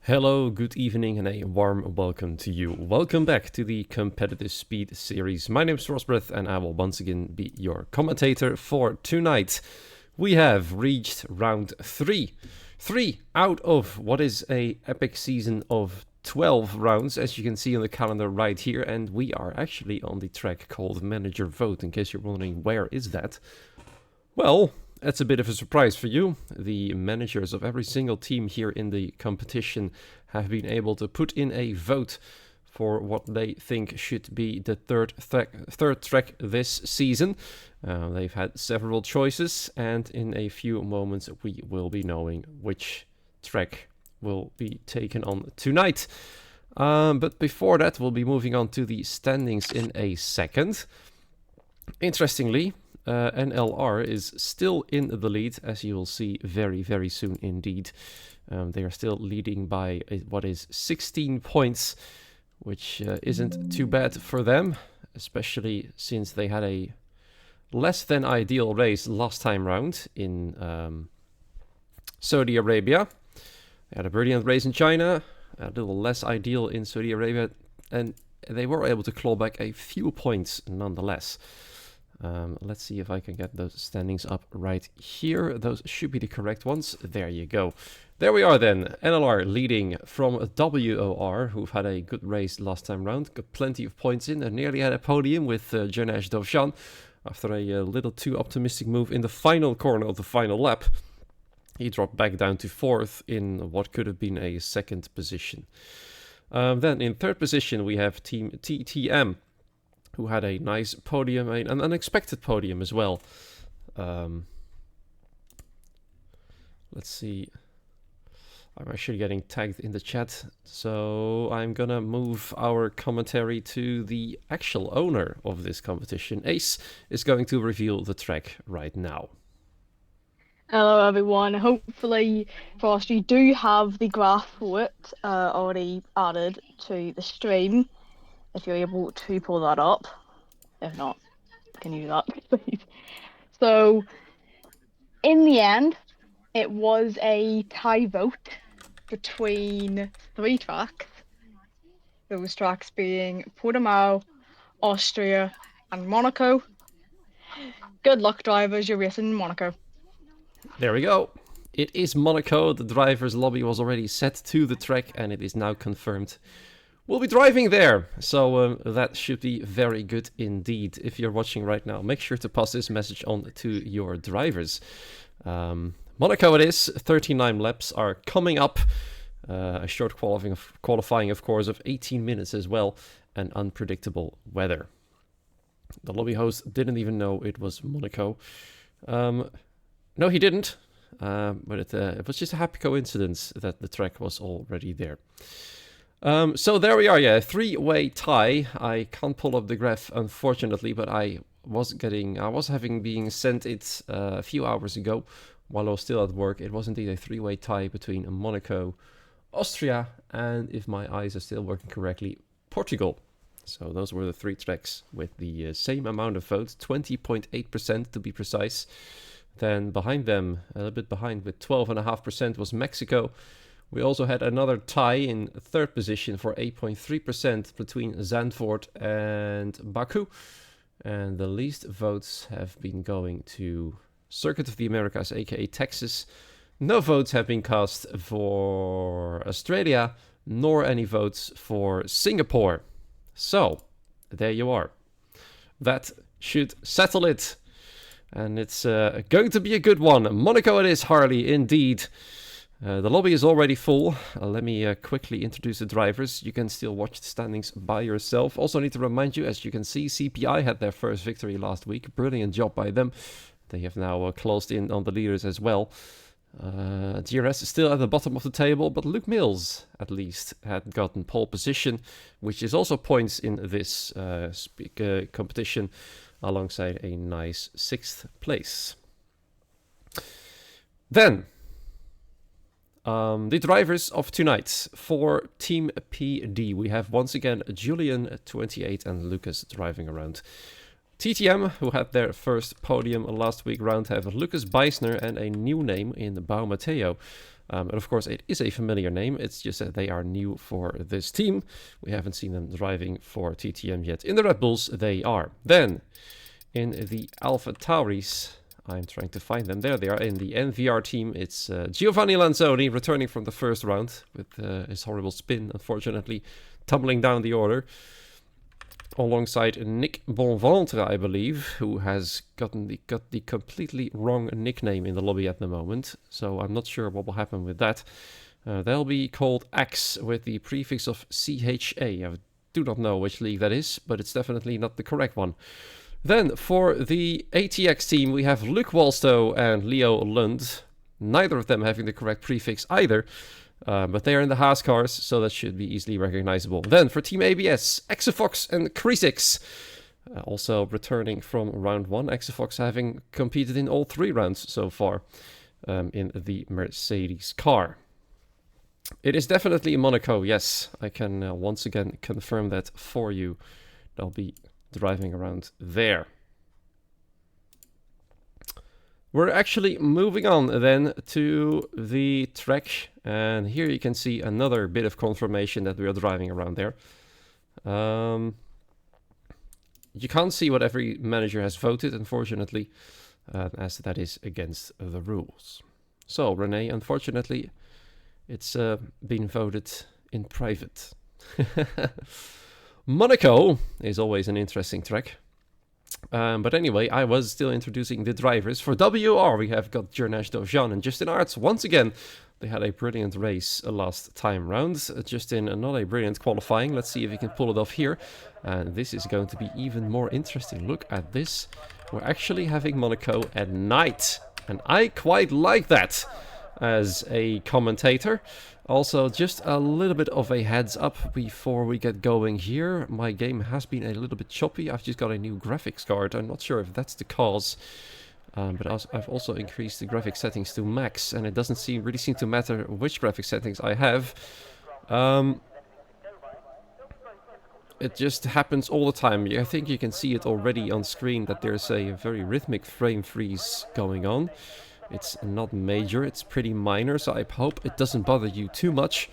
Hello, good evening, and a warm welcome to you. Welcome back to the Competitive Speed series. My name is Rosbreth, and I will once again be your commentator for tonight. We have reached round 3. 3 out of what is a epic season of 12 rounds, as you can see on the calendar right here, and we are actually on the track called Manager Vote, in case you're wondering where is that. Well, that's a bit of a surprise for you. The managers of every single team here in the competition have been able to put in a vote for what they think should be the third track this season. They've had several choices, and in a few moments we will be knowing which track will be taken on tonight. But before that, we'll be moving on to the standings in a second. Interestingly, NLR is still in the lead, as you will see very, very soon indeed. They are still leading by what is 16 points, which isn't too bad for them, especially since they had a less than ideal race last time round in Saudi Arabia. They had a brilliant race in China, a little less ideal in Saudi Arabia, and they were able to claw back a few points nonetheless. Let's see if I can get those standings up right here. Those should be the correct ones. There you go. There we are then. NLR leading from WOR, who've had a good race last time round. Got plenty of points in and nearly had a podium with Janesh Dovshan after a little too optimistic move in the final corner of the final lap. He dropped back down to 4th in what could have been a second position. Then in 3rd position we have Team TTM, who had a nice podium, an unexpected podium as well. Let's see. I'm actually getting tagged in the chat, so I'm gonna move our commentary to the actual owner of this competition. Ace is going to reveal the track right now. Hello everyone, hopefully Frost, you do have the graph for it already added to the stream, if you're able to pull that up. If not, can you do that please? So, in the end, it was a tie vote between 3 tracks. Those tracks being Portimao, Austria and Monaco. Good luck drivers, you're racing in Monaco. There we go. It is Monaco. The driver's lobby was already set to the track and it is now confirmed. We'll be driving there, so that should be very good indeed. If you're watching right now, make sure to pass this message on to your drivers. Monaco it is. 39 laps are coming up. A short qualifying, of course, of 18 minutes as well, and unpredictable weather. The lobby host didn't even know it was Monaco. No, he didn't, but it was just a happy coincidence that the track was already there. So there we are, yeah, 3-way tie. I can't pull up the graph, unfortunately, but I was having being sent it a few hours ago while I was still at work. It was indeed a 3-way tie between Monaco, Austria, and if my eyes are still working correctly, Portugal. So those were the 3 tracks with the same amount of votes, 20.8% to be precise. Then behind them, a little bit behind with 12.5% was Mexico. We also had another tie in 3rd position for 8.3% between Zandvoort and Baku. And the least votes have been going to Circuit of the Americas, aka Texas. No votes have been cast for Australia, nor any votes for Singapore. So, there you are. That should settle it. And it's going to be a good one. Monaco it is, Harley, indeed. The lobby is already full. Let me quickly introduce the drivers. You can still watch the standings by yourself. Also need to remind you, as you can see, CPI had their first victory last week. Brilliant job by them. They have now closed in on the leaders as well. GRS is still at the bottom of the table, but Luke Mills, at least, had gotten pole position, which is also points in this competition, alongside a nice 6th place. Then, the drivers of tonight for Team PD. We have once again Julian, 28, and Lucas driving around. TTM, who had their first podium last week round, have Lucas Beisner and a new name in Bao Mateo. And of course, it is a familiar name. It's just that they are new for this team. We haven't seen them driving for TTM yet. In the Red Bulls, they are. Then, in the Alpha Tauris, I'm trying to find them. There they are. In the NVR team, it's Giovanni Lanzoni returning from the first round with his horrible spin, unfortunately, tumbling down the order. Alongside Nick Bonventre, I believe, who has got the completely wrong nickname in the lobby at the moment. So I'm not sure what will happen with that. They'll be called Axe with the prefix of CHA. I do not know which league that is, but it's definitely not the correct one. Then for the ATX team, we have Luc Walstow and Leo Lund. Neither of them having the correct prefix either. But they are in the Haas cars, so that should be easily recognizable. Then for Team ABS, Exafox and Kreisix. Also returning from round 1. Exafox having competed in all 3 rounds so far in the Mercedes car. It is definitely Monaco, yes. I can once again confirm that for you. They'll be driving around there. We're actually moving on then to the track, and here you can see another bit of confirmation that we are driving around there. You can't see what every manager has voted, unfortunately, as that is against the rules. So, Rene, unfortunately, it's been voted in private. Monaco is always an interesting track. But anyway, I was still introducing the drivers. For WR, we have got Jernej Dovjan and Justin Aerts. Once again, they had a brilliant race last time round. Justin, not a brilliant qualifying. Let's see if he can pull it off here. And this is going to be even more interesting. Look at this. We're actually having Monaco at night. And I quite like that as a commentator. Also, just a little bit of a heads up before we get going here. My game has been a little bit choppy. I've just got a new graphics card. I'm not sure if that's the cause. But I've also increased the graphics settings to max. And it doesn't really seem to matter which graphics settings I have. It just happens all the time. I think you can see it already on screen that there's a very rhythmic frame freeze going on. It's not major, it's pretty minor, so I hope it doesn't bother you too much.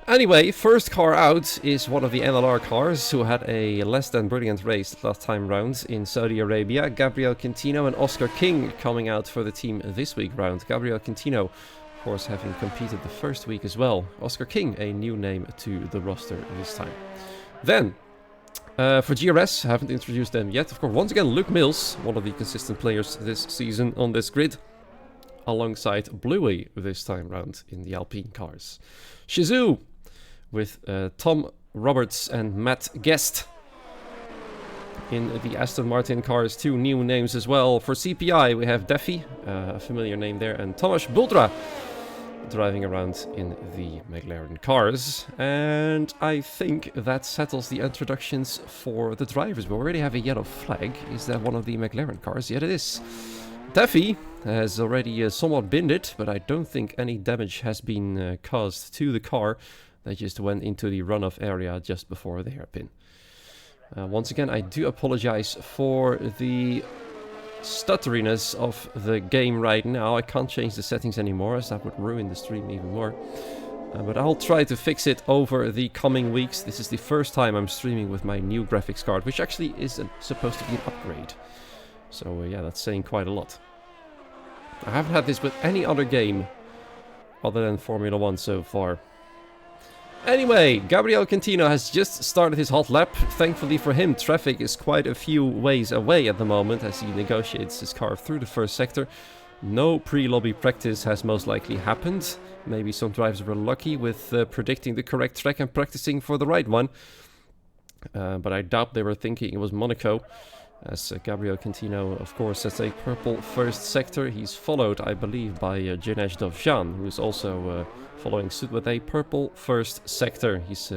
Anyway, first car out is one of the NLR cars who had a less than brilliant race last time round in Saudi Arabia. Gabriel Quintino and Oscar King coming out for the team this week round. Gabriel Quintino, of course, having competed the first week as well. Oscar King, a new name to the roster this time. Then, for GRS, haven't introduced them yet. Of course, once again, Luke Mills, one of the consistent players this season on this grid, alongside Bluey this time round in the Alpine cars. Shizu with Tom Roberts and Matt Guest. In the Aston Martin cars, 2 new names as well. For CPI, we have Deffy, a familiar name there, and Tomasz Buldra driving around in the McLaren cars. And I think that settles the introductions for the drivers. We already have a yellow flag. Is that one of the McLaren cars? Yet it is. Deffy has already somewhat binned it, but I don't think any damage has been caused to the car. They just went into the runoff area just before the hairpin. Once again, I do apologize for the stutteriness of the game right now. I can't change the settings anymore, as that would ruin the stream even more. But I'll try to fix it over the coming weeks. This is the first time I'm streaming with my new graphics card, which actually is supposed to be an upgrade. So yeah, that's saying quite a lot. I haven't had this with any other game other than Formula 1 so far. Anyway, Gabriel Quintino has just started his hot lap. Thankfully for him, traffic is quite a few ways away at the moment as he negotiates his car through the first sector. No pre-lobby practice has most likely happened. Maybe some drivers were lucky with predicting the correct track and practicing for the right one. But I doubt they were thinking it was Monaco. As Gabriel Quintino, of course, has a purple first sector. He's followed, I believe, by Jernej Dovjan, who is also following suit with a purple first sector. He's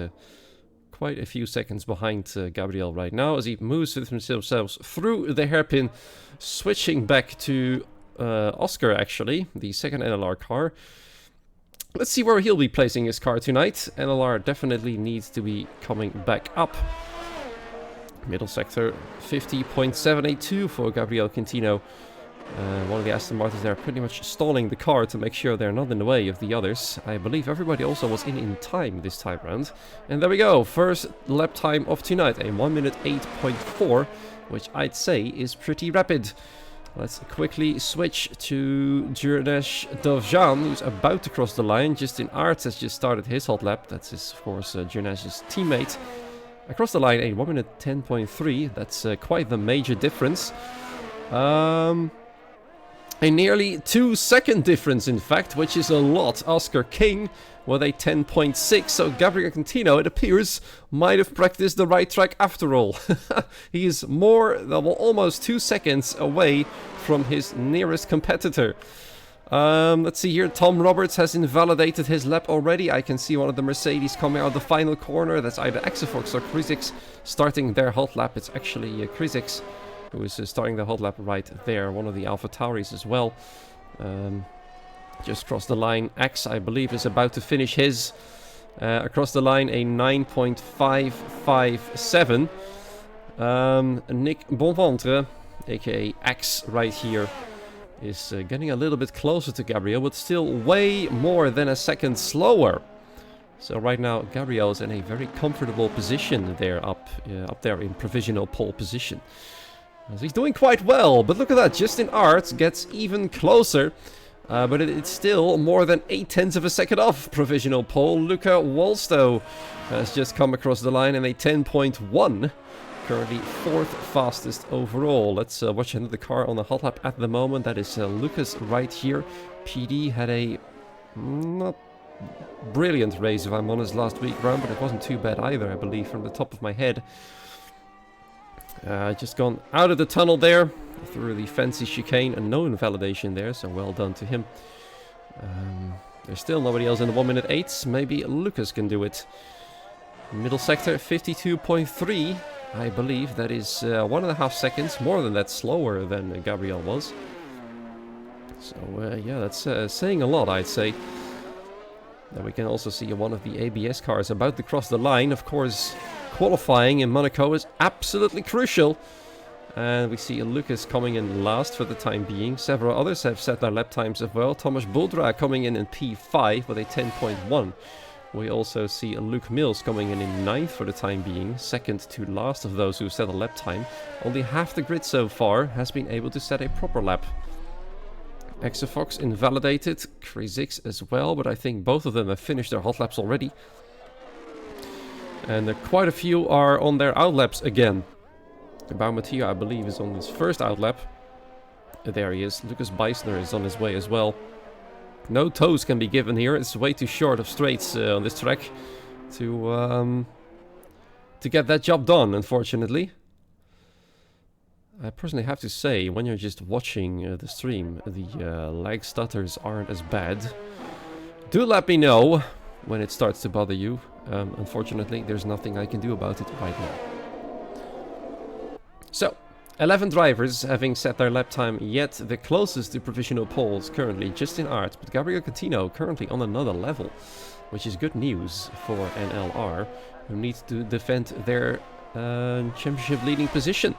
quite a few seconds behind Gabriel right now as he moves with himself through the hairpin, switching back to Oscar, actually, the second NLR car. Let's see where he'll be placing his car tonight. NLR definitely needs to be coming back up. Middle sector, 50.782 for Gabriel Quintino. One of the Aston Martins there pretty much stalling the car to make sure they're not in the way of the others. I believe everybody also was in time this time round. And there we go, first lap time of tonight, a 1 minute 8.4, which I'd say is pretty rapid. Let's quickly switch to Jurnesh Dovjan, who's about to cross the line. Justin Aerts has just started his hot lap. That's of course, Jurnesh's teammate. Across the line, a 1 minute 10.3. That's quite the major difference. A nearly 2-second difference, in fact, which is a lot. Oscar King with a 10.6, so Gabriel Contino, it appears, might have practiced the right track after all. He is almost 2 seconds away from his nearest competitor. Let's see here, Tom Roberts has invalidated his lap already. I can see one of the Mercedes coming out the final corner. That's either Exafox or Krizix starting their hot lap. It's actually Krizix who is starting the hot lap right there. One of the Alpha Tauris as well. Just crossed the line. X, I believe, is about to finish his. Across the line, a 9.557. Nick Bonventre, aka X, right here, is getting a little bit closer to Gabriel, but still way more than a second slower. So right now, Gabriel is in a very comfortable position there, up there in provisional pole position. So he's doing quite well, but look at that, Justin Aerts gets even closer. But it's still more than 0.8 of a second off provisional pole. Luca Wolstow has just come across the line in a 10.1. Currently 4th fastest overall. Let's watch another car on the hot lap at the moment. That is Lucas right here. PD had a not brilliant race, if I'm honest, last week round, but it wasn't too bad either, I believe, from the top of my head. Just gone out of the tunnel there, through the fancy chicane, and no invalidation there, so well done to him. There's still nobody else in the 1 minute 8. Maybe Lucas can do it. Middle sector, 52.3. I believe that is 1.5 seconds, more than that, slower than Gabriel was. So yeah, that's saying a lot, I'd say. Then we can also see one of the ABS cars about to cross the line. Of course, qualifying in Monaco is absolutely crucial. And we see Lucas coming in last for the time being. Several others have set their lap times as well. Thomas Buldra coming in P5 with a 10.1. We also see Luke Mills coming in 9th for the time being. Second to last of those who set a lap time. Only half the grid so far has been able to set a proper lap. Exafox invalidated. Krizix as well, but I think both of them have finished their hot laps already. And quite a few are on their outlaps again. Baumatia, I believe, is on his first outlap. There he is. Lucas Beisner is on his way as well. No toes can be given here. It's way too short of straights on this track to get that job done, unfortunately. I personally have to say, when you're just watching the stream, the lag stutters aren't as bad. Do let me know when it starts to bother you. Unfortunately, there's nothing I can do about it right now. So, 11 drivers having set their lap time, yet the closest to provisional poles currently Justin Aerts, but Gabriel Contino currently on another level, which is good news for NLR, who needs to defend their championship leading position.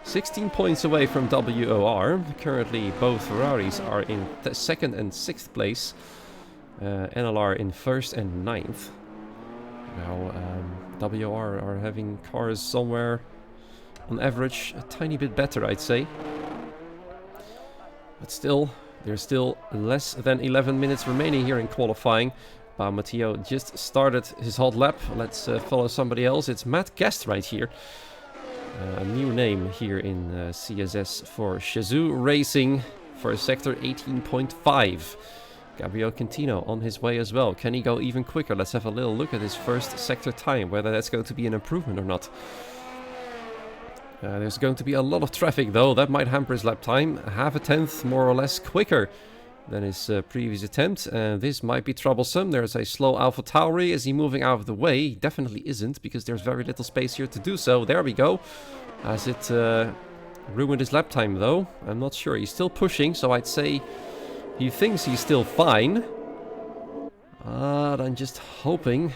16 points away from WOR. Currently both Ferraris are in 2nd and 6th place. NLR in 1st and 9th. Now WOR are having cars somewhere on average a tiny bit better, I'd say. But still, there's still less than 11 minutes remaining here in qualifying. Matteo just started his hot lap. Let's follow somebody else. It's Matt Guest right here. A new name here in CSS for Shazoo Racing for sector 18.5. Gabriel Contino on his way as well. Can he go even quicker? Let's have a little look at his first sector time, whether that's going to be an improvement or not. There's going to be a lot of traffic though. That might hamper his lap time. 0.5 tenth more or less quicker than his previous attempt. This might be troublesome. There's a slow Alpha Tauri. Is he moving out of the way? He definitely isn't, because there's very little space here to do so. There we go. Has it ruined his lap time though? I'm not sure. He's still pushing, so I'd say he thinks he's still fine. I'm just hoping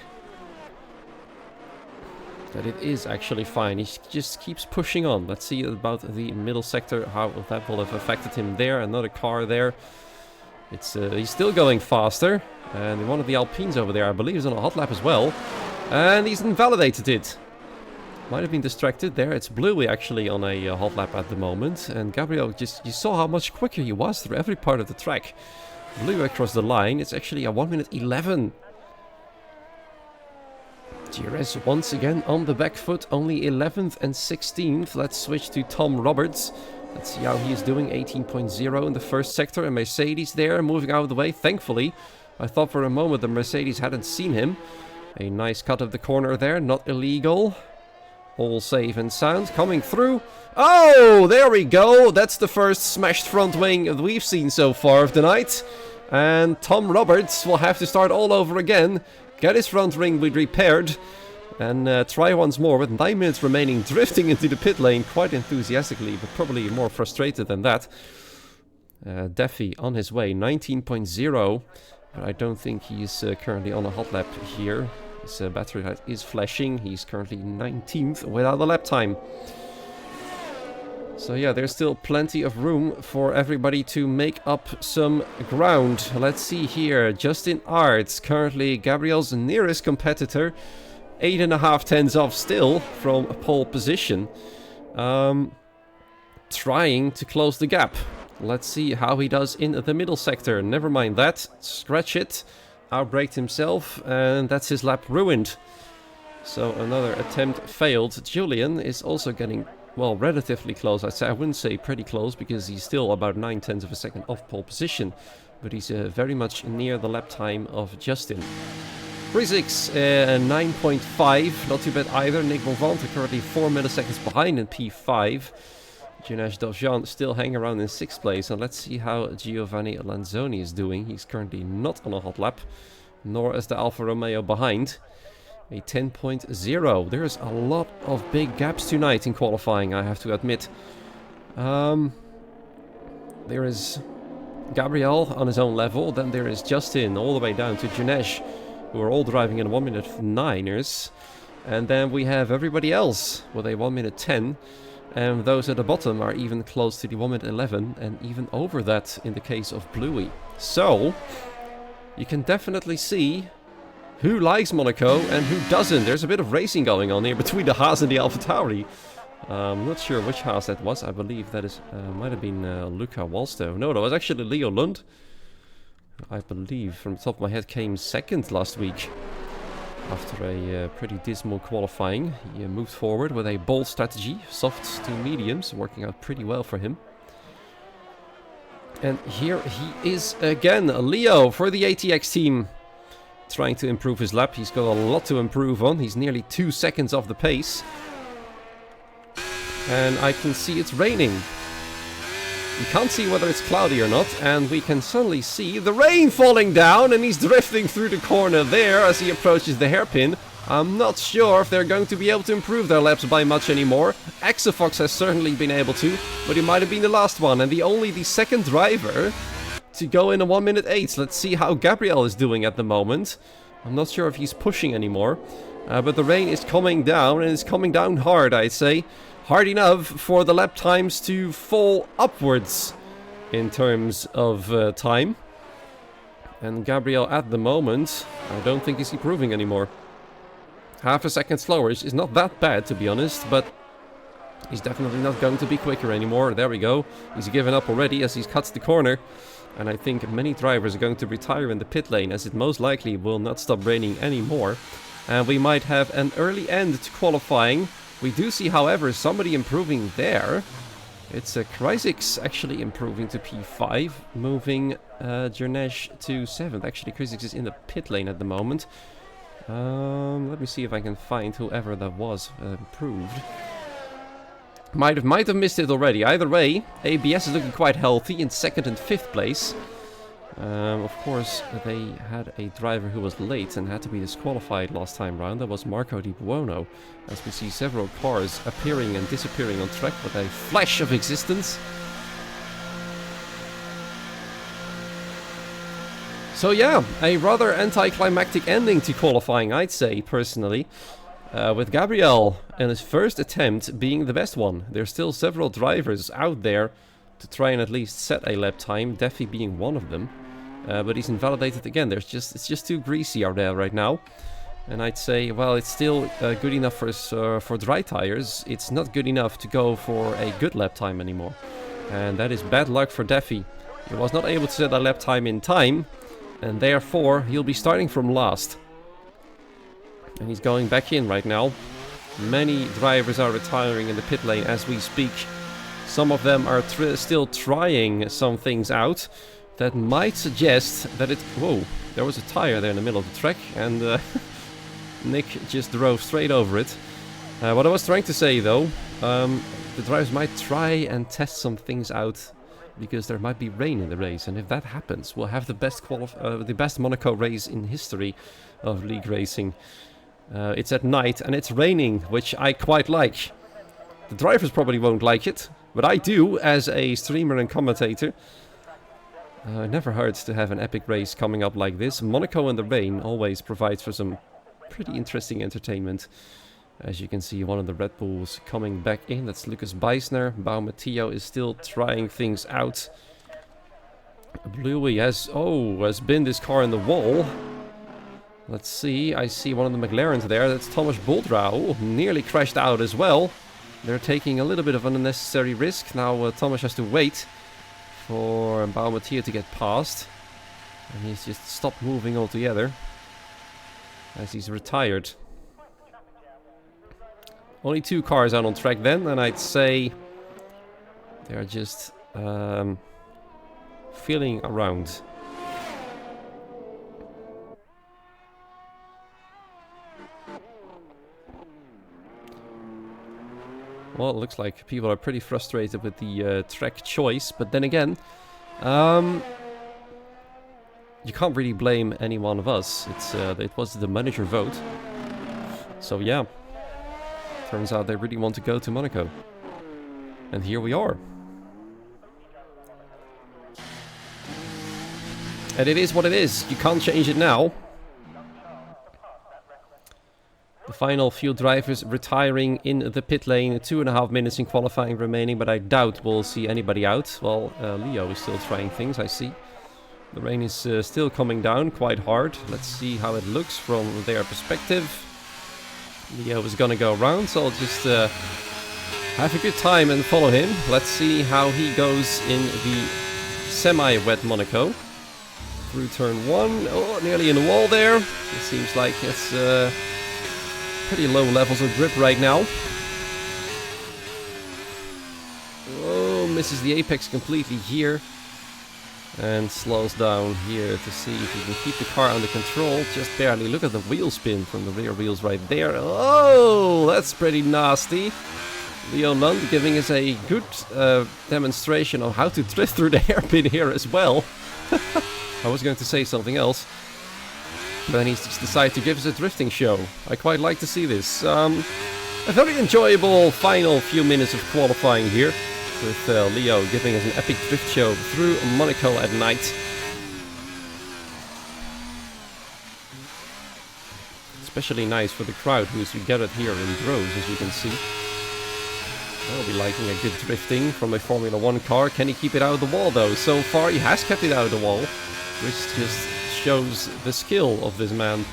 that it is actually fine. He just keeps pushing on. Let's see about the middle sector, how that will have affected him there. Another car there. He's still going faster. And one of the Alpines over there, I believe, is on a hot lap as well. And he's invalidated it. Might have been distracted there. It's Bluey actually on a hot lap at the moment. And Gabriel, you saw how much quicker he was through every part of the track. Blue across the line. It's actually a 1 minute 11. GRS once again on the back foot, only 11th and 16th. Let's switch to Tom Roberts. Let's see how he is doing. 18.0 in the first sector. And Mercedes there, moving out of the way, thankfully. I thought for a moment the Mercedes hadn't seen him. A nice cut of the corner there, not illegal. All safe and sound, coming through. Oh, there we go. That's the first smashed front wing that we've seen so far of the night. And Tom Roberts will have to start all over again. Get his front wing repaired. And try once more with 9 minutes remaining, drifting into the pit lane quite enthusiastically, but probably more frustrated than that. Daffy on his way, 19.0. But I don't think he's currently on a hot lap here. His battery light is flashing. He's currently 19th without a lap time. So yeah, there's still plenty of room for everybody to make up some ground. Let's see here. Justin Aerts, currently Gabriel's nearest competitor. 8.5 tenths off still from pole position. Trying to close the gap. Let's see how he does in the middle sector. Never mind that. Scratch it. Outbraked himself, and that's his lap ruined. So another attempt failed. Julian is also getting, well, relatively close. I wouldn't say pretty close, because he's still about 9 tenths of a second off pole position. But he's very much near the lap time of Justin. Prisix, 9.5. Not too bad either. Nick Bonvant currently 4 milliseconds behind in P5. Dinesh Dovjan still hanging around in 6th place. And let's see how Giovanni Lanzoni is doing. He's currently not on a hot lap, nor is the Alfa Romeo behind. A 10.0. There's a lot of big gaps tonight in qualifying, I have to admit. There is Gabriel on his own level. Then there is Justin all the way down to Dinesh, who are all driving in 1 minute 9ers. And then we have everybody else with a 1 minute 10. And those at the bottom are even close to the 1 minute 11, and even over that in the case of Bluey. So, you can definitely see who likes Monaco and who doesn't. There's a bit of racing going on here between the Haas and the AlphaTauri. I'm not sure which Haas that was. I believe that is might have been Luca Walstow. No, that was actually Leo Lund. I believe, from the top of my head, came second last week. After a pretty dismal qualifying, he moved forward with a bold strategy, softs to mediums, working out pretty well for him. And here he is again, Leo for the ATX team, trying to improve his lap. He's got a lot to improve on. He's nearly 2 seconds off the pace. And I can see it's raining. We can't see whether it's cloudy or not, and we can suddenly see the rain falling down, and he's drifting through the corner there as he approaches the hairpin. I'm not sure if they're going to be able to improve their laps by much anymore. Exafox has certainly been able to, but he might have been the last one, and only the second driver to go in a 1 minute 8. Let's see how Gabriel is doing at the moment. I'm not sure if he's pushing anymore, but the rain is coming down, and it's coming down hard, I'd say. Hard enough for the lap times to fall upwards in terms of time. And Gabriel at the moment, I don't think he's improving anymore. Half a second slower is not that bad, to be honest, but he's definitely not going to be quicker anymore. There we go. He's given up already as he cuts the corner. And I think many drivers are going to retire in the pit lane, as it most likely will not stop raining anymore. And we might have an early end to qualifying. We do see, however, somebody improving there. It's Krysix actually improving to P5, moving Jernesh to 7th. Actually, Krysix is in the pit lane at the moment. Let me see if I can find whoever that was improved. Might have missed it already. Either way, ABS is looking quite healthy in 2nd and 5th place. Of course, they had a driver who was late and had to be disqualified last time round. That was Marco Di Buono, as we see several cars appearing and disappearing on track with a flash of existence. So yeah, a rather anticlimactic ending to qualifying, I'd say, personally. with Gabriel in his first attempt being the best one. There's still several drivers out there to try and at least set a lap time, Daffy being one of them. But he's invalidated again. It's just too greasy out there right now. And I'd say, well, it's still good enough for dry tires. It's not good enough to go for a good lap time anymore. And that is bad luck for Daffy. He was not able to set a lap time in time, and therefore he'll be starting from last. And he's going back in right now. Many drivers are retiring in the pit lane as we speak. Some of them are still trying some things out that might suggest that it... Whoa, there was a tire there in the middle of the track, and Nick just drove straight over it. What I was trying to say though, the drivers might try and test some things out because there might be rain in the race, and if that happens, we'll have the best Monaco race in history of league racing. It's at night and it's raining, which I quite like. The drivers probably won't like it, but I do as a streamer and commentator. It never hurts to have an epic race coming up like this. Monaco in the rain always provides for some pretty interesting entertainment. As you can see, one of the Red Bulls coming back in. That's Lucas Beisner. Baumatillo is still trying things out. Bluey has been this car in the wall. Let's see, I see one of the McLarens there. That's Thomas Boldrau, nearly crashed out as well. They're taking a little bit of an unnecessary risk. Now Thomas has to wait for Baumatillo to get past. And he's just stopped moving altogether, as he's retired. Only 2 cars out on track then, and I'd say they're just feeling around. Well, it looks like people are pretty frustrated with the track choice, but then again, you can't really blame any one of us. It was the manager vote. So yeah, turns out they really want to go to Monaco. And here we are. And it is what it is. You can't change it now. The final few drivers retiring in the pit lane. 2.5 minutes in qualifying remaining, but I doubt we'll see anybody out. Well, Leo is still trying things, I see. The rain is still coming down quite hard. Let's see how it looks from their perspective. Leo is gonna go around, so I'll just have a good time and follow him. Let's see how he goes in the semi-wet Monaco. Through turn 1. Oh, nearly in the wall there. It seems like it's pretty low levels of grip right now. Oh, misses the apex completely here. And slows down here to see if he can keep the car under control. Just barely. Look at the wheel spin from the rear wheels right there. Oh, that's pretty nasty. Leo Lund giving us a good demonstration of how to drift through the hairpin here as well. I was going to say something else, but then he's just decided to give us a drifting show. I quite like to see this. A very enjoyable final few minutes of qualifying here, with Leo giving us an epic drift show through Monaco at night. Especially nice for the crowd who's gathered here in droves, as you can see. They'll be liking a good drifting from a Formula 1 car. Can he keep it out of the wall though? So far he has kept it out of the wall, which just shows the skill of this man.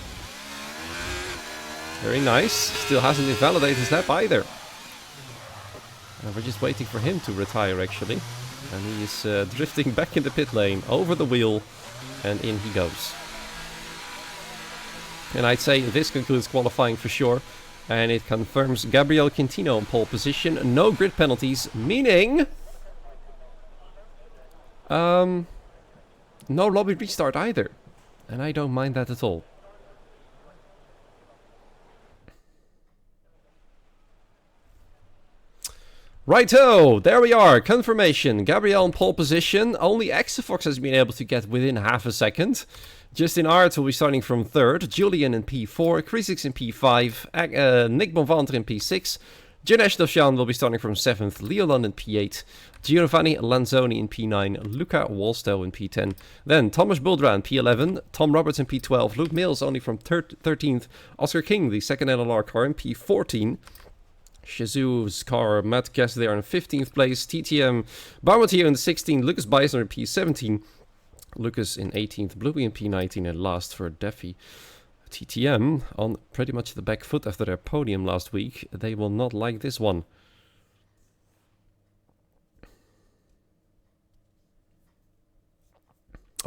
Very nice. Still hasn't invalidated his lap either. And we're just waiting for him to retire actually. And he is drifting back in the pit lane, over the wheel, and in he goes. And I'd say this concludes qualifying for sure. And it confirms Gabriel Quintino in pole position. No grid penalties, meaning no lobby restart either. And I don't mind that at all. Righto, there we are, confirmation. Gabriel in pole position. Only Exafox has been able to get within half a second. Justin Aert will be starting from 3rd. Julian in P4, Chris in P5, Nick Bonvanter in P6, Janesh Dovshan will be starting from 7th, Leo London P8, Giovanni Lanzoni in P9, Luca Wolstow in P10, then Thomas Buldra in P11, Tom Roberts in P12, Luke Mills only from 13th, Oscar King, the second LLR car, in P14, Shizu's car, Matt Guest there in 15th place, TTM Baumatio in 16th, Lucas Beisner in P17, Lucas in 18th, Bluey in P19, and last for Deffy. TTM on pretty much the back foot after their podium last week. They will not like this one.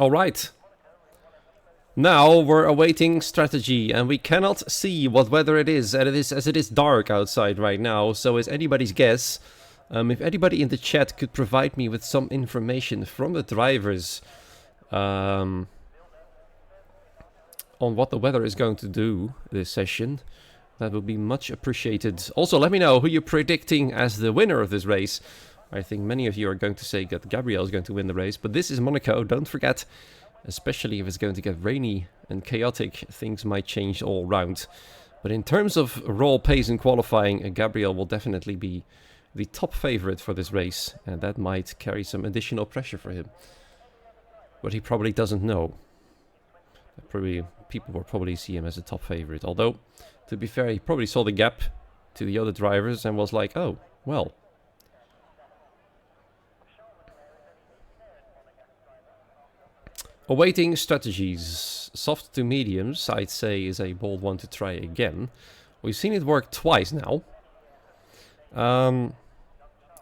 Alright. Now we're awaiting strategy, and we cannot see what weather it is, as it is dark outside right now, so it's anybody's guess. If anybody in the chat could provide me with some information from the drivers on what the weather is going to do this session, that would be much appreciated. Also, let me know who you're predicting as the winner of this race. I think many of you are going to say that Gabriel is going to win the race, but this is Monaco, don't forget, especially if it's going to get rainy and chaotic, things might change all round. But in terms of raw pace and qualifying, Gabriel will definitely be the top favorite for this race, and that might carry some additional pressure for him. But he probably doesn't know. People will probably see him as a top favorite. Although, to be fair, he probably saw the gap to the other drivers and was like, oh, well. Awaiting strategies. Soft to mediums, I'd say, is a bold one to try again. We've seen it work twice now.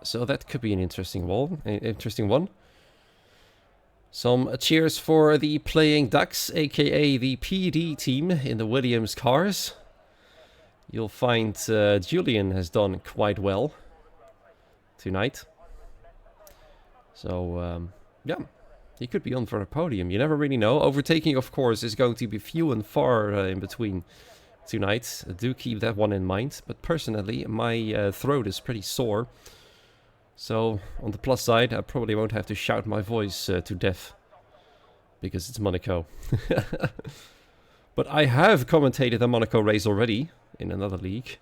So that could be an interesting one. Some cheers for the Playing Ducks, aka the PD team in the Williams cars. You'll find Julian has done quite well tonight. So, yeah, he could be on for a podium. You never really know. Overtaking, of course, is going to be few and far in between tonight. Do keep that one in mind. But personally, my throat is pretty sore. So, on the plus side, I probably won't have to shout my voice to death, because it's Monaco. But I have commentated a Monaco race already, in another league.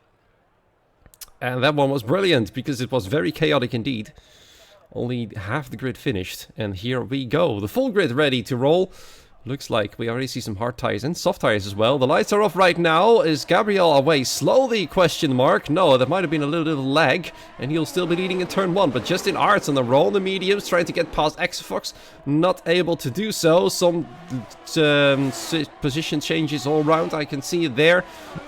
And that one was brilliant, because it was very chaotic indeed. Only half the grid finished, and here we go. The full grid ready to roll. Looks like we already see some hard tires and soft tires as well. The lights are off right now. Is Gabriel away slowly? Question mark. No, there might have been a little lag, and he'll still be leading in turn 1. But Justin Arts on the roll in the mediums, trying to get past Exafox. Not able to do so. Some position changes all around. I can see it there.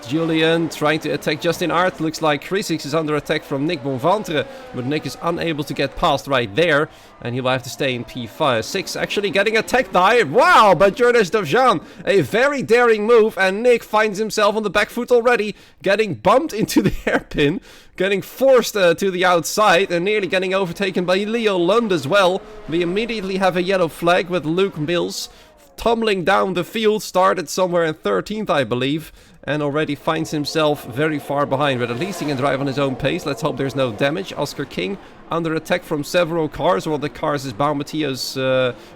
Julian trying to attack Justin Arts. Looks like Chris is under attack from Nick Bonventre, but Nick is unable to get past right there, and he will have to stay in P6. Actually getting attacked there. Wow! By Jordash Dovjan. A very daring move, and Nick finds himself on the back foot already, getting bumped into the hairpin, getting forced to the outside, and nearly getting overtaken by Leo Lund as well. We immediately have a yellow flag with Luke Mills tumbling down the field, started somewhere in 13th, I believe, and already finds himself very far behind, but at least he can drive on his own pace. Let's hope there's no damage. Oscar King under attack from several cars. One of the cars is Baumatio's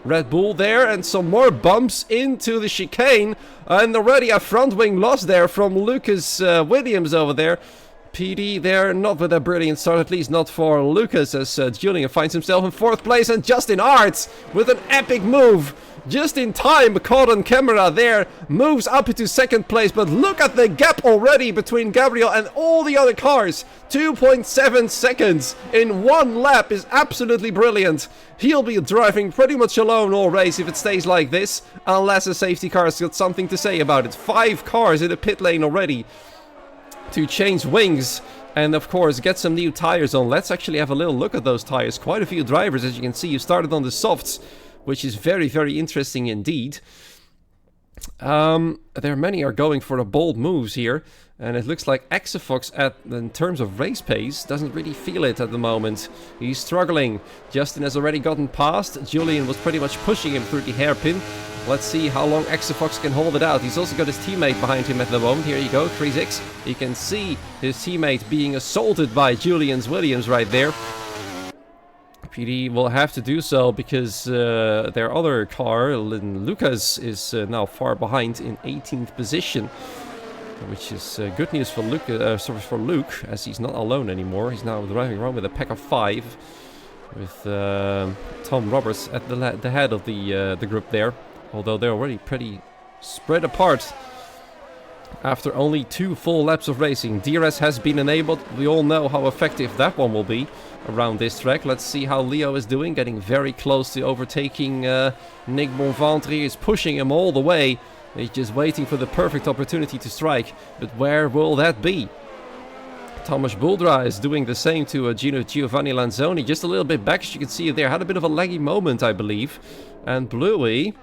Red Bull there, and some more bumps into the chicane, and already a front wing loss there from Lucas Williams over there. PD there, not with a brilliant start, at least not for Lucas, as Julian finds himself in 4th place, and Justin Arts with an epic move. Just in time, caught on camera there, moves up into 2nd place, but look at the gap already between Gabriel and all the other cars. 2.7 seconds in one lap is absolutely brilliant. He'll be driving pretty much alone all race if it stays like this, unless a safety car's got something to say about it. 5 cars in the pit lane already to change wings and of course get some new tires on. Let's actually have a little look at those tires. Quite a few drivers, as you can see, you started on the softs, which is very, very interesting indeed. Many are going for the bold moves here, and it looks like Exafox, in terms of race pace, doesn't really feel it at the moment. He's struggling. Justin has already gotten past. Julian was pretty much pushing him through the hairpin. Let's see how long Exafox can hold it out. He's also got his teammate behind him at the moment. Here you go, 3-6. You can see his teammate being assaulted by Julian's Williams right there. PD will have to do so because their other car, Lucas, is now far behind in 18th position. which is good news for Luke, as he's not alone anymore. He's now driving around with a pack of 5, with Tom Roberts at the head of the group there, although they're already pretty spread apart after only 2 full laps of racing. DRS has been enabled. We all know how effective that one will be around this track. Let's see how Leo is doing, getting very close to overtaking Nick Bonventre. He is pushing him all the way. He's just waiting for the perfect opportunity to strike, but where will that be? Thomas Buldra is doing the same to Giovanni Lanzoni, just a little bit back, as you can see there. Had a bit of a laggy moment, I believe. And Bluey,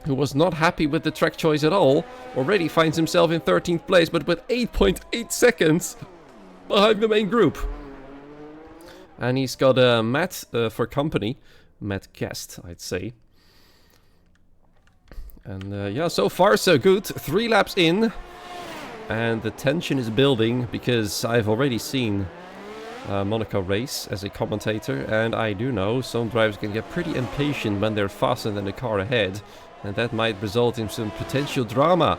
who was not happy with the track choice at all, already finds himself in 13th place, but with 8.8 seconds behind the main group. And he's got Matt for company. Matt Guest, I'd say. And yeah, so far so good. 3 laps in. And the tension is building, because I've already seen Monaco race as a commentator. And I do know some drivers can get pretty impatient when they're faster than the car ahead. And that might result in some potential drama.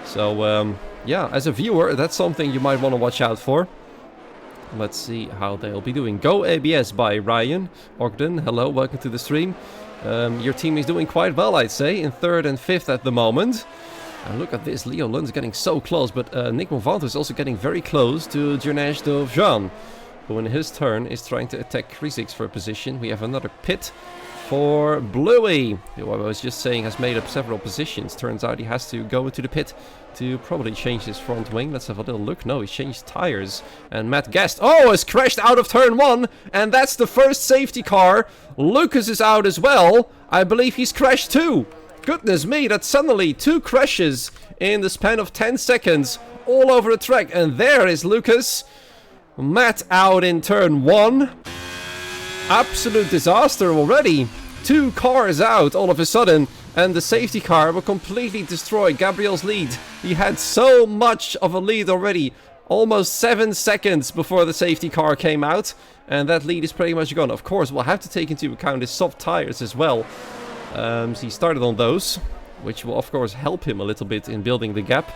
So yeah, as a viewer, that's something you might want to watch out for. Let's see how they'll be doing. Go ABS by Ryan Ogden. Hello, welcome to the stream. Your team is doing quite well, I'd say, in 3rd and 5th at the moment. And look at this, Leo Lund's getting so close, but Nick Bonventre is also getting very close to Jernej Dovjan, who in his turn is trying to attack Krizik for a position. We have another pit for Bluey, who I was just saying has made up several positions. Turns out he has to go into the pit to probably change his front wing. Let's have a little look. No, he's changed tires. And Matt Guest, has crashed out of turn 1. And that's the first safety car. Lucas is out as well. I believe he's crashed too. Goodness me, that's suddenly 2 crashes in the span of 10 seconds all over the track. And there is Lucas. Matt out in turn 1. Absolute disaster already. 2 cars out all of a sudden, and the safety car will completely destroy Gabriel's lead. He had so much of a lead already, almost 7 seconds before the safety car came out, and that lead is pretty much gone. Of course, we'll have to take into account his soft tires as well. So he started on those, which will of course help him a little bit in building the gap,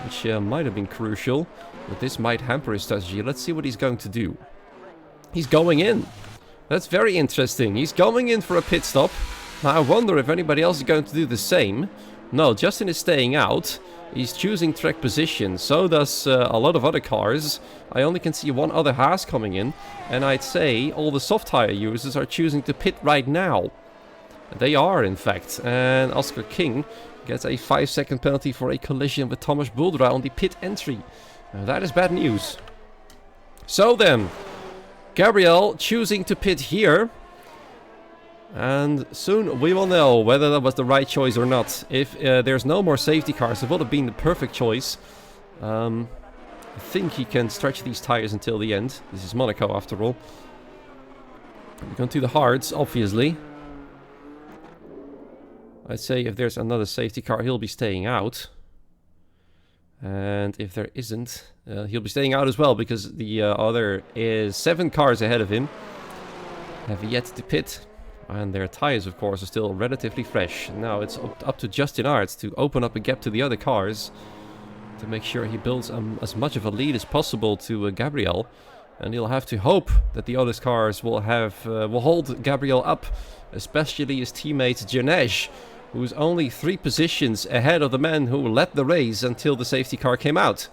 which might have been crucial, but this might hamper his strategy. Let's see what he's going to do. He's going in. That's very interesting. He's going in for a pit stop. Now I wonder if anybody else is going to do the same. No, Justin is staying out. He's choosing track position. So does a lot of other cars. I only can see one other Haas coming in. And I'd say all the soft tire users are choosing to pit right now. They are, in fact. And Oscar King gets a 5-second penalty for a collision with Thomas Buldra on the pit entry. Now, that is bad news. So then, Gabriel choosing to pit here. And soon we will know whether that was the right choice or not. If there's no more safety cars, it would have been the perfect choice. I think he can stretch these tires until the end. This is Monaco after all. We're going to the hards, obviously. I'd say if there's another safety car, he'll be staying out. And if there isn't, he'll be staying out as well, because the other is 7 cars ahead of him have yet to pit. And their tires, of course, are still relatively fresh. Now it's up to Justin Aerts to open up a gap to the other cars to make sure he builds as much of a lead as possible to Gabriel. And he'll have to hope that the other cars will hold Gabriel up, especially his teammate Janesh, who's only 3 positions ahead of the man who led the race until the safety car came out.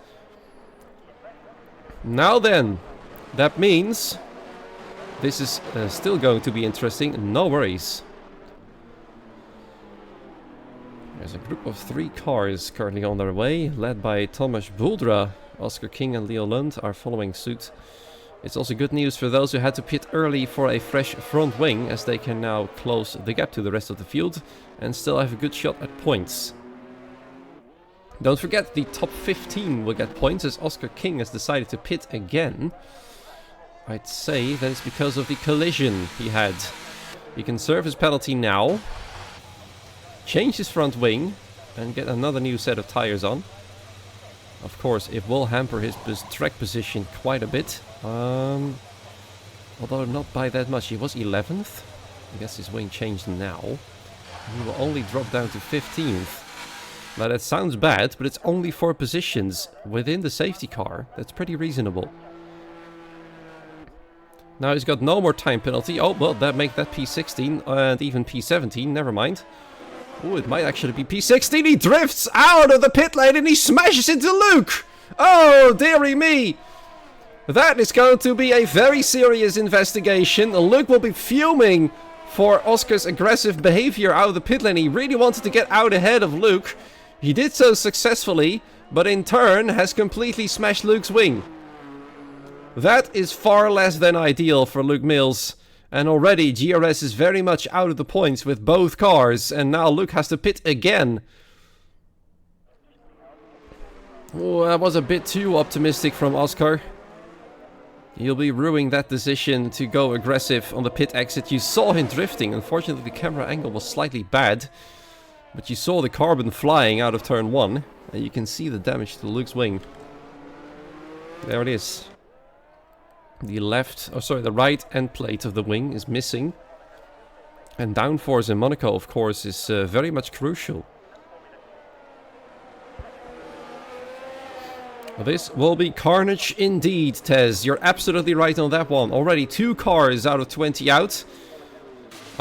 Now then, that means this is still going to be interesting. No worries. There's a group of 3 cars currently on their way, led by Thomas Buldra. Oscar King and Leo Lund are following suit. It's also good news for those who had to pit early for a fresh front wing, as they can now close the gap to the rest of the field and still have a good shot at points. Don't forget, the top 15 will get points, as Oscar King has decided to pit again. I'd say that it's because of the collision he had. He can serve his penalty now, change his front wing, and get another new set of tires on. Of course, it will hamper his track position quite a bit. Although not by that much. He was 11th. I guess his wing changed now. He will only drop down to 15th. Now that sounds bad, but it's only 4 positions within the safety car. That's pretty reasonable. Now he's got no more time penalty. Oh, well, that make that P16 and even P17. Never mind. Oh, it might actually be P16. He drifts out of the pit lane and he smashes into Luke. Oh, dearie me. That is going to be a very serious investigation. Luke will be fuming for Oscar's aggressive behavior out of the pit lane. He really wanted to get out ahead of Luke. He did so successfully, but in turn has completely smashed Luke's wing. That is far less than ideal for Luke Mills. And already GRS is very much out of the points with both cars. And now Luke has to pit again. Oh, that was a bit too optimistic from Oscar. He'll be ruining that decision to go aggressive on the pit exit. You saw him drifting. Unfortunately, the camera angle was slightly bad. But you saw the carbon flying out of turn 1. And you can see the damage to Luke's wing. There it is. The the right end plate of the wing is missing. And downforce in Monaco, of course, is very much crucial. This will be carnage indeed, Tez. You're absolutely right on that one. Already 2 cars out of 20 out.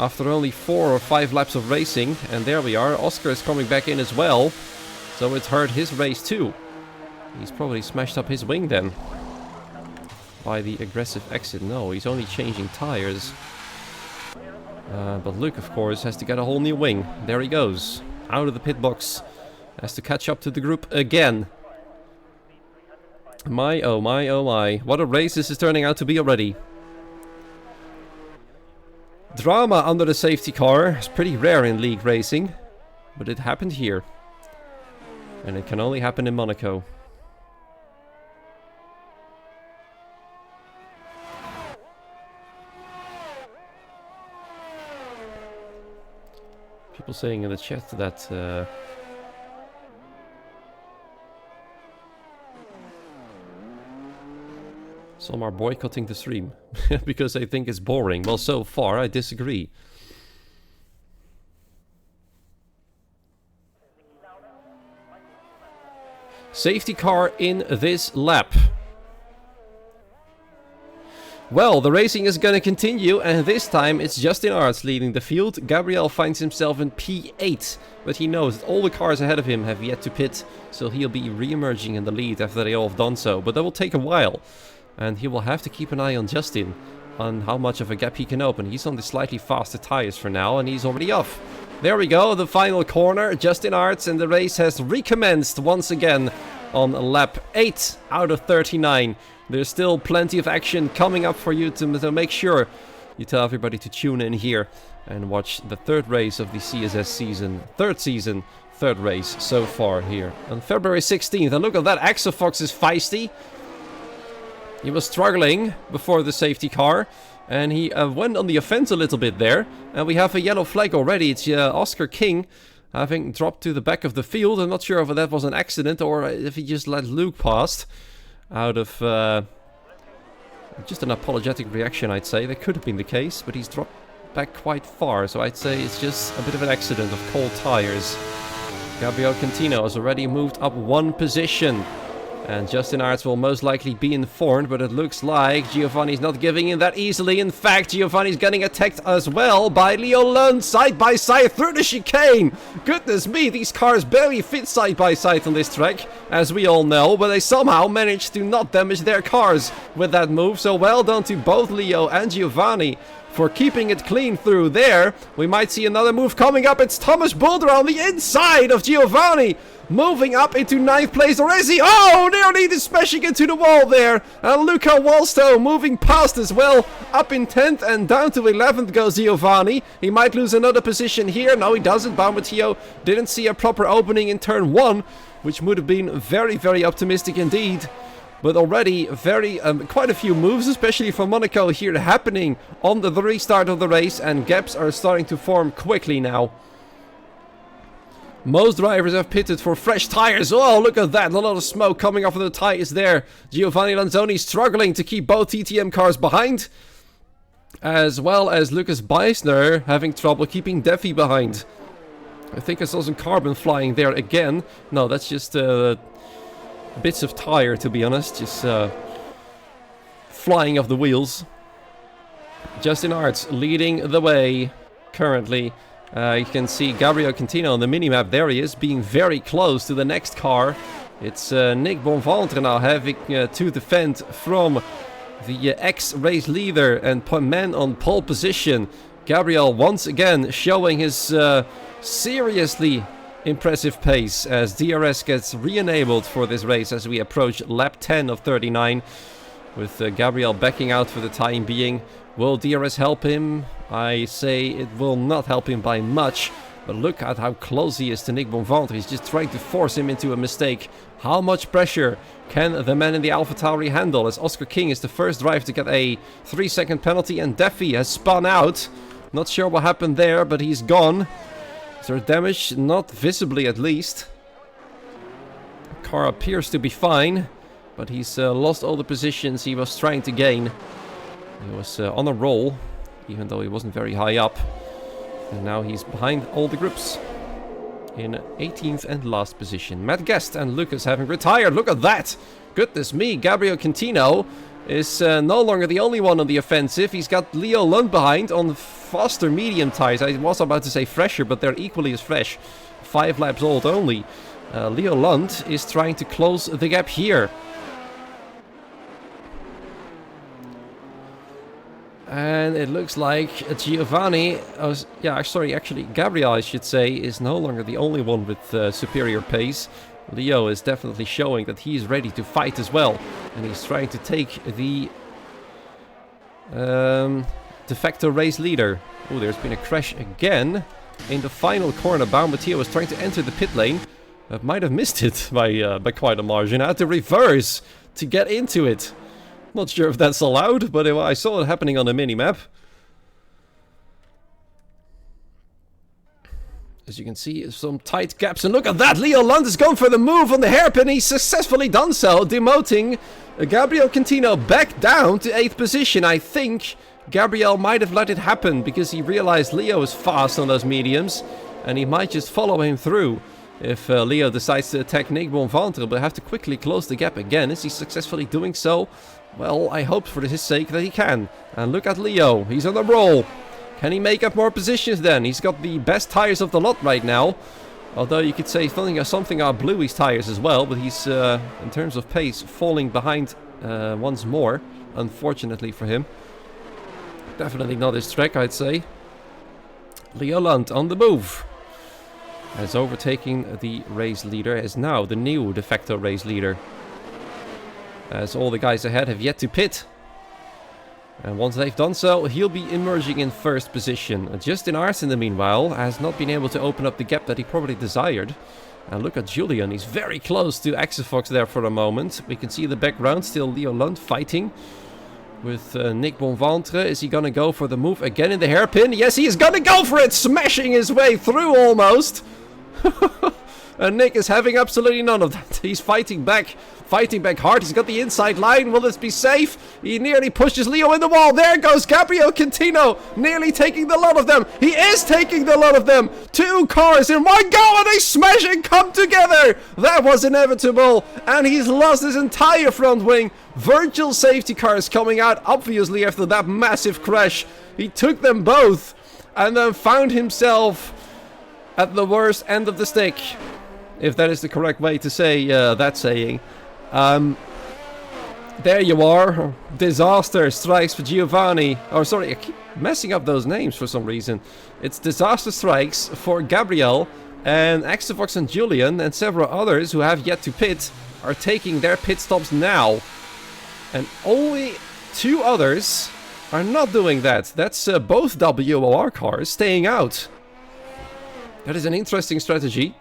After only 4 or 5 laps of racing. And there we are. Oscar is coming back in as well. So it's hurt his race too. He's probably smashed up his wing then. By the aggressive exit. No, he's only changing tires. But Luke, of course, has to get a whole new wing. There he goes. Out of the pit box. Has to catch up to the group again. My, oh my, oh my. What a race this is turning out to be already. Drama under the safety car is pretty rare in league racing. But it happened here. And it can only happen in Monaco. People saying in the chat that some are boycotting the stream because they think it's boring. Well, so far I disagree. Safety car in this lap. Well, the racing is going to continue, and this time it's Justin Arts leading the field. Gabriel finds himself in P8, but he knows that all the cars ahead of him have yet to pit, so he'll be re-emerging in the lead after they all have done so. But that will take a while, and he will have to keep an eye on Justin, on how much of a gap he can open. He's on the slightly faster tires for now, and he's already off. There we go, the final corner, Justin Arts, and the race has recommenced once again on lap 8 out of 39. There's still plenty of action coming up for you to make sure you tell everybody to tune in here and watch the 3rd race of the CSS season. 3rd race so far here on February 16th. And look at that, Axofox is feisty. He was struggling before the safety car and he went on the offense a little bit there. And we have a yellow flag already. It's Oscar King having dropped to the back of the field. I'm not sure if that was an accident or if he just let Luke past. Out of just an apologetic reaction, I'd say. That could have been the case, but he's dropped back quite far, so I'd say it's just a bit of an accident of cold tires. Gabriel Cantino has already moved up 1 position, and Justin Arts will most likely be informed, but it looks like Giovanni's not giving in that easily. In fact, Giovanni's getting attacked as well by Leo Lund side by side through the chicane. Goodness me, these cars barely fit side by side on this track, as we all know, but they somehow managed to not damage their cars with that move. So well done to both Leo and Giovanni for keeping it clean through there. We might see another move coming up. It's Thomas Boulder on the inside of Giovanni. Moving up into 9th place, or is he? Oh, nearly smashing into the wall there. And Luca Walstow moving past as well. Up in 10th and down to 11th goes Giovanni. He might lose another position here. No, he doesn't. Baumatio didn't see a proper opening in turn 1, which would have been very, very optimistic indeed. But already quite a few moves, especially for Monaco here, happening on the restart of the race. And gaps are starting to form quickly now. Most drivers have pitted for fresh tires. Oh, look at that. A lot of smoke coming off of the tires there. Giovanni Lanzoni struggling to keep both TTM cars behind. As well as Lucas Beisner having trouble keeping Defi behind. I think I saw some carbon flying there again. No, that's just bits of tire, to be honest. Just flying off the wheels. Justin Arts leading the way currently. You can see Gabriel Quintino on the minimap. There he is, being very close to the next car. It's Nick Bonventre now having to defend from the ex-race leader and man on pole position. Gabriel once again showing his seriously impressive pace as DRS gets re-enabled for this race as we approach lap 10 of 39. With Gabriel backing out for the time being. Will DRS help him? I say it will not help him by much. But look at how close he is to Nick Bonventre. He's just trying to force him into a mistake. How much pressure can the man in the AlphaTauri handle? As Oscar King is the first driver to get a 3-second penalty. And Duffy has spun out. Not sure what happened there, but he's gone. Is there damage? Not visibly, at least. Car appears to be fine. But he's lost all the positions he was trying to gain. He was on a roll, even though he wasn't very high up. And now he's behind all the groups. In 18th and last position. Matt Guest and Lucas having retired. Look at that! Goodness me, Gabriel Quintino is no longer the only one on the offensive. He's got Leo Lund behind on faster medium tires. I was about to say fresher, but they're equally as fresh. 5 laps old only. Leo Lund is trying to close the gap here. And it looks like Giovanni, actually Gabriel, I should say, is no longer the only one with superior pace. Leo is definitely showing that he's ready to fight as well. And he's trying to take the de facto race leader. Oh, there's been a crash again in the final corner. Baumatier was trying to enter the pit lane. Might have missed it by quite a margin. I had to reverse to get into it. Not sure if that's allowed, but I saw it happening on the minimap. As you can see, some tight gaps. And look at that! Leo Lund has gone for the move on the hairpin. He's successfully done so, demoting Gabriel Quintino back down to 8th position. I think Gabriel might have let it happen because he realized Leo is fast on those mediums. And he might just follow him through if Leo decides to attack Nick Bonventre. But have to quickly close the gap again. Is he successfully doing so? Well, I hope for his sake that he can. And look at Leo. He's on a roll. Can he make up more positions then? He's got the best tires of the lot right now. Although you could say something are Bluey's tires as well. But he's, in terms of pace, falling behind once more. Unfortunately for him. Definitely not his track, I'd say. Leo Lund on the move. As overtaking the race leader is now the new de facto race leader. As all the guys ahead have yet to pit. And once they've done so, he'll be emerging in 1st position. Justin Arts, in the meanwhile, has not been able to open up the gap that he probably desired. And look at Julian, he's very close to Axefox there for a moment. We can see the background, still Leo Lund fighting with Nick Bonventre. Is he gonna go for the move again in the hairpin? Yes, he is gonna go for it! Smashing his way through almost! And Nick is having absolutely none of that. He's fighting back hard. He's got the inside line. Will this be safe? He nearly pushes Leo in the wall. There goes Gabriel Quintino, nearly taking the lot of them. He is taking the lot of them. 2 cars in one go, and they smash and come together. That was inevitable, and he's lost his entire front wing. Virtual safety cars coming out, obviously, after that massive crash. He took them both, and then found himself at the worst end of the stick. If that is the correct way to say that saying. There you are. Disaster strikes for Giovanni. Oh, sorry, I keep messing up those names for some reason. It's disaster strikes for Gabriel, and Axefox and Julian and several others who have yet to pit are taking their pit stops now. And only 2 others are not doing that. That's both WOR cars staying out. That is an interesting strategy.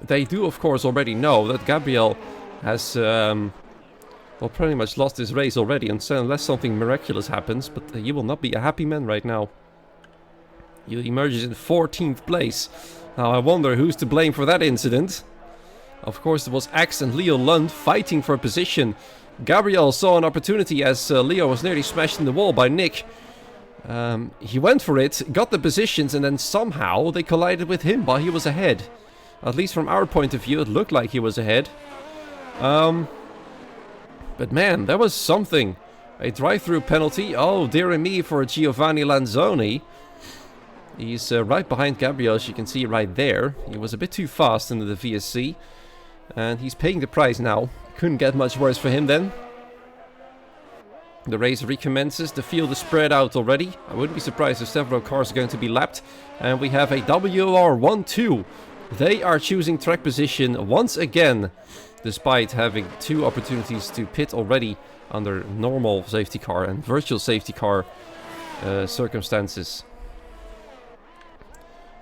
They do, of course, already know that Gabriel has, well, pretty much lost his race already, unless something miraculous happens, but he will not be a happy man right now. He emerges in 14th place. Now, I wonder who's to blame for that incident. Of course, it was Axe and Leo Lund fighting for a position. Gabriel saw an opportunity as Leo was nearly smashed in the wall by Nick. He went for it, got the positions, and then somehow they collided with him while he was ahead. At least from our point of view, it looked like he was ahead. But man, that was something. A drive-through penalty. Oh, dear me, for Giovanni Lanzoni. He's right behind Gabriel, as you can see right there. He was a bit too fast into the VSC. And he's paying the price now. Couldn't get much worse for him then. The race recommences. The field is spread out already. I wouldn't be surprised if several cars are going to be lapped. And we have a WR12. They are choosing track position once again, despite having 2 opportunities to pit already under normal safety car and virtual safety car circumstances.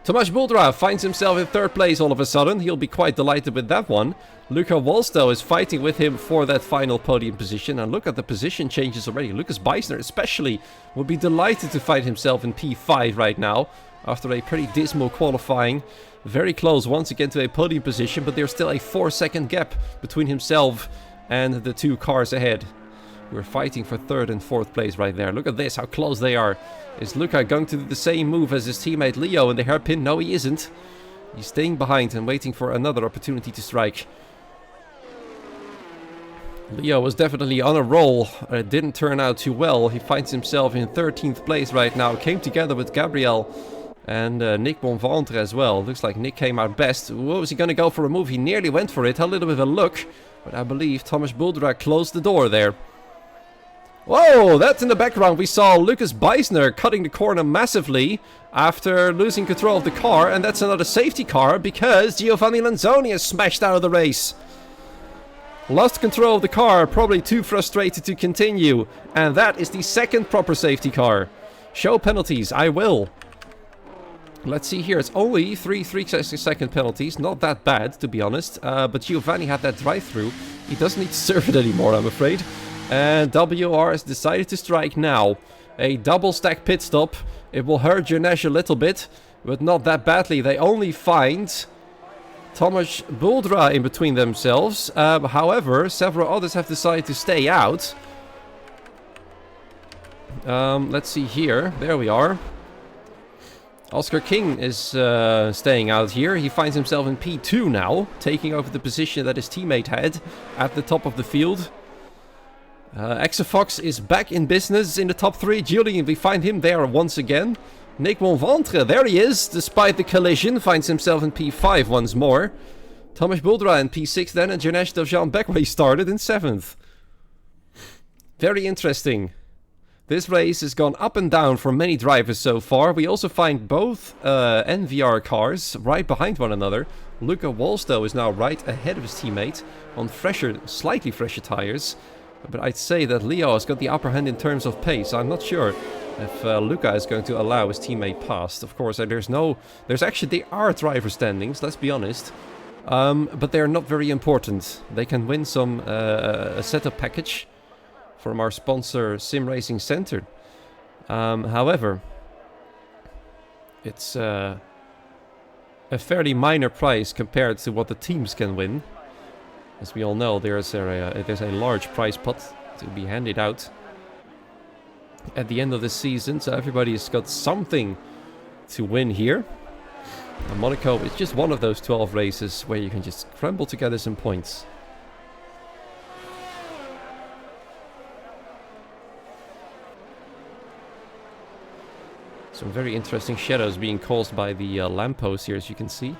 Tomasz Buldra finds himself in 3rd place all of a sudden. He'll be quite delighted with that one. Luca Wolstow is fighting with him for that final podium position. And look at the position changes already. Lucas Beisner especially would be delighted to find himself in P5 right now, after a pretty dismal qualifying. Very close once again to a podium position, but there's still a 4-second gap between himself and the 2 cars ahead. We're fighting for 3rd and 4th place right there. Look at this, how close they are. Is Luca going to do the same move as his teammate Leo in the hairpin? No, he isn't. He's staying behind and waiting for another opportunity to strike. Leo was definitely on a roll. It didn't turn out too well. He finds himself in 13th place right now. Came together with Gabriel and Nick Bonventre as well. Looks like Nick came out best. What was he going to go for a move? He nearly went for it. Had a little bit of a look. But I believe Tomasz Buldra closed the door there. Whoa, that's in the background. We saw Lucas Beisner cutting the corner massively after losing control of the car. And that's another safety car because Giovanni Lanzoni is smashed out of the race. Lost control of the car, probably too frustrated to continue. And that is the 2nd proper safety car. Show penalties, I will. Let's see here, it's only 3-second penalties. Not that bad, to be honest. But Giovanni had that drive-through. He doesn't need to serve it anymore, I'm afraid. And WR has decided to strike now. A double stack pit stop. It will hurt Janesh a little bit, but not that badly. They only find Tomasz Buldra in between themselves. However, several others have decided to stay out. Let's see here. There we are. Oscar King is staying out here. He finds himself in P2 now, taking over the position that his teammate had at the top of the field. Exafox is back in business in the top 3. Julian, we find him there once again. Nick Bonventre, there he is, despite the collision, finds himself in P5 once more. Tomasz Buldra in P6 then, and Janesh Dovjan back where he started in 7th. Very interesting. This race has gone up and down for many drivers so far. We also find both NVR cars right behind one another. Luca Wolstow is now right ahead of his teammate on slightly fresher tires. But I'd say that Leo has got the upper hand in terms of pace. I'm not sure if Luca is going to allow his teammate past. Of course, there are driver standings, let's be honest. But they're not very important. They can win a setup package from our sponsor Sim Racing Center. However, it's a fairly minor prize compared to what the teams can win. As we all know, there's a large prize pot to be handed out at the end of the season, so everybody's got something to win here. And Monaco is just one of those 12 races where you can just crumble together some points. Some very interesting shadows being caused by the lamppost here, as you can see.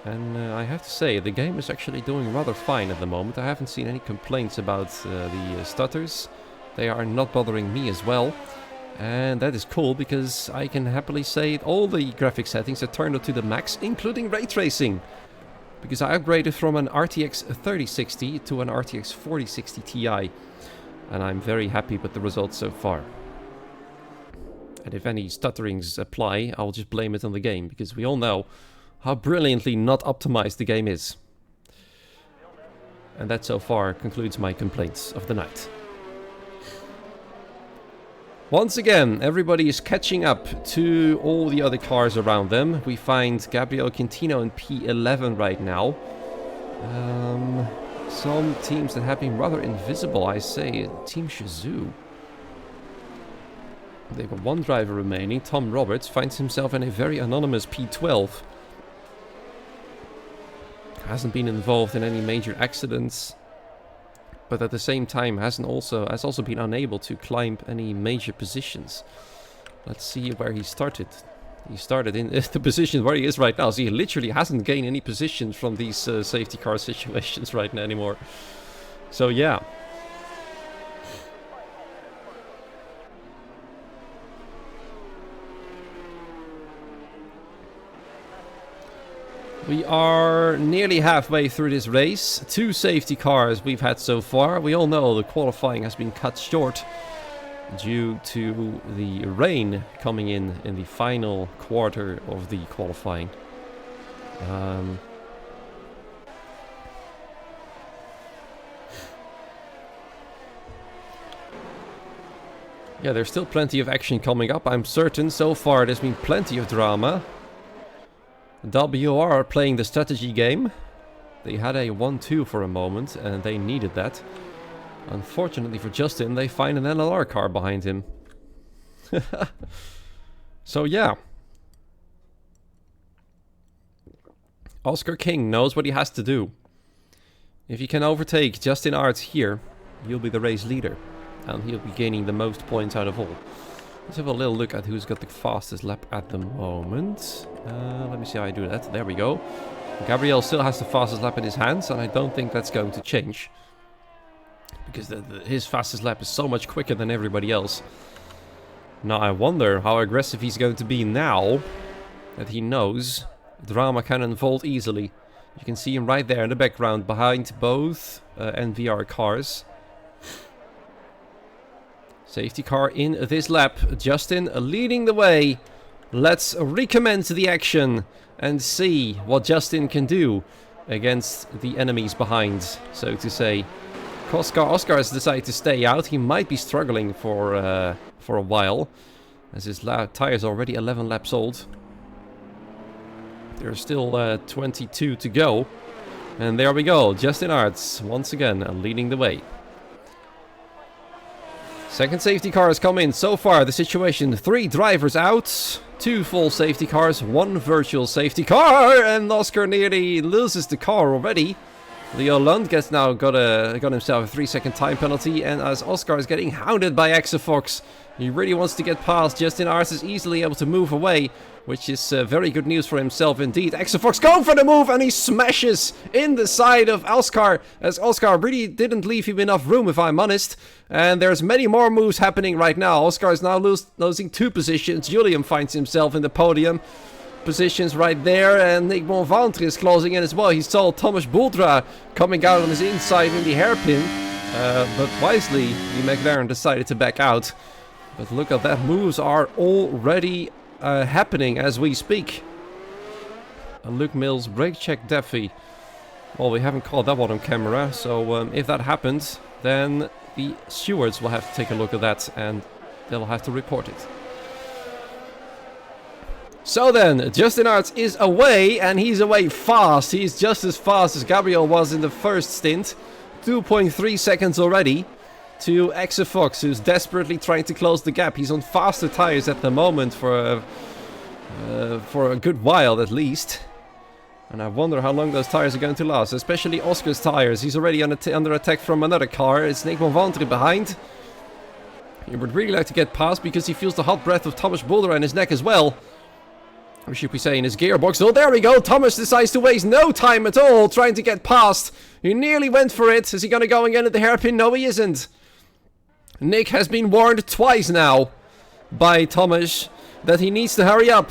And I have to say, the game is actually doing rather fine at the moment. I haven't seen any complaints about the stutters. They are not bothering me as well. And that is cool, because I can happily say all the graphic settings are turned up to the max, including ray tracing. Because I upgraded from an RTX 3060 to an RTX 4060 Ti. And I'm very happy with the results so far. And if any stutterings apply, I'll just blame it on the game, because we all know how brilliantly not optimized the game is. And that so far concludes my complaints of the night. Once again, everybody is catching up to all the other cars around them. We find Gabriel Quintino in P11 right now. Some teams that have been rather invisible, I say. Team Shazoo. They've got one driver remaining. Tom Roberts finds himself in a very anonymous P12. Hasn't been involved in any major accidents, but at the same time has also been unable to climb any major positions. Let's see where he started. He started in the position where he is right now. So he literally hasn't gained any positions from these safety car situations right now anymore. So yeah. We are nearly halfway through this race. 2 safety cars we've had so far. We all know the qualifying has been cut short due to the rain coming in the final quarter of the qualifying. Yeah, there's still plenty of action coming up, I'm certain. So far there's been plenty of drama. WR are playing the strategy game. They had a 1-2 for a moment and they needed that. Unfortunately for Justin, they find an LLR car behind him. So yeah. Oscar King knows what he has to do. If he can overtake Justin Arts here, he'll be the race leader. And he'll be gaining the most points out of all. Let's have a little look at who's got the fastest lap at the moment. Let me see how I do that. There we go. Gabriel still has the fastest lap in his hands, and I don't think that's going to change. Because his fastest lap is so much quicker than everybody else. Now I wonder how aggressive he's going to be now that he knows drama can unfold easily. You can see him right there in the background behind both NVR cars. Safety car in this lap. Justin leading the way. Let's recommence the action and see what Justin can do against the enemies behind, so to say. Oscar has decided to stay out. He might be struggling for a while, as his tire is already 11 laps old. There's still 22 to go. And there we go. Justin Arts once again leading the way. Second safety car has come in. So far the situation, 3 drivers out, 2 full safety cars, 1 virtual safety car, and Oscar nearly loses the car already. Leo Lund got himself a 3-second time penalty, and as Oscar is getting hounded by Exafox, he really wants to get past. Justin Arts is easily able to move away, which is very good news for himself indeed. Exafox going for the move, and he smashes in the side of Oscar, as Oscar really didn't leave him enough room, if I'm honest. And there's many more moves happening right now. Oscar is now losing 2 positions. Julian finds himself in the podium positions right there, and Nick Bonventre is closing in as well. He saw Thomas Buldra coming out on his inside in the hairpin, but wisely the McLaren decided to back out. But look at that, moves are already happening as we speak. Luke Mills brake check Daffy. Well, we haven't caught that one on camera, so if that happens, then the stewards will have to take a look at that and they'll have to report it. So then, Justin Arts is away, and he's away fast. He's just as fast as Gabriel was in the first stint. 2.3 seconds already to Exafox, who's desperately trying to close the gap. He's on faster tires at the moment for a good while at least. And I wonder how long those tires are going to last, especially Oscar's tires. He's already under attack from another car. It's Nick Bonventre behind. He would really like to get past because he feels the hot breath of Thomas Boulder in his neck as well. Or should we say in his gearbox. Oh, there we go. Thomas decides to waste no time at all trying to get past. He nearly went for it. Is he going to go again at the hairpin? No, he isn't. Nick has been warned twice now by Thomas that he needs to hurry up.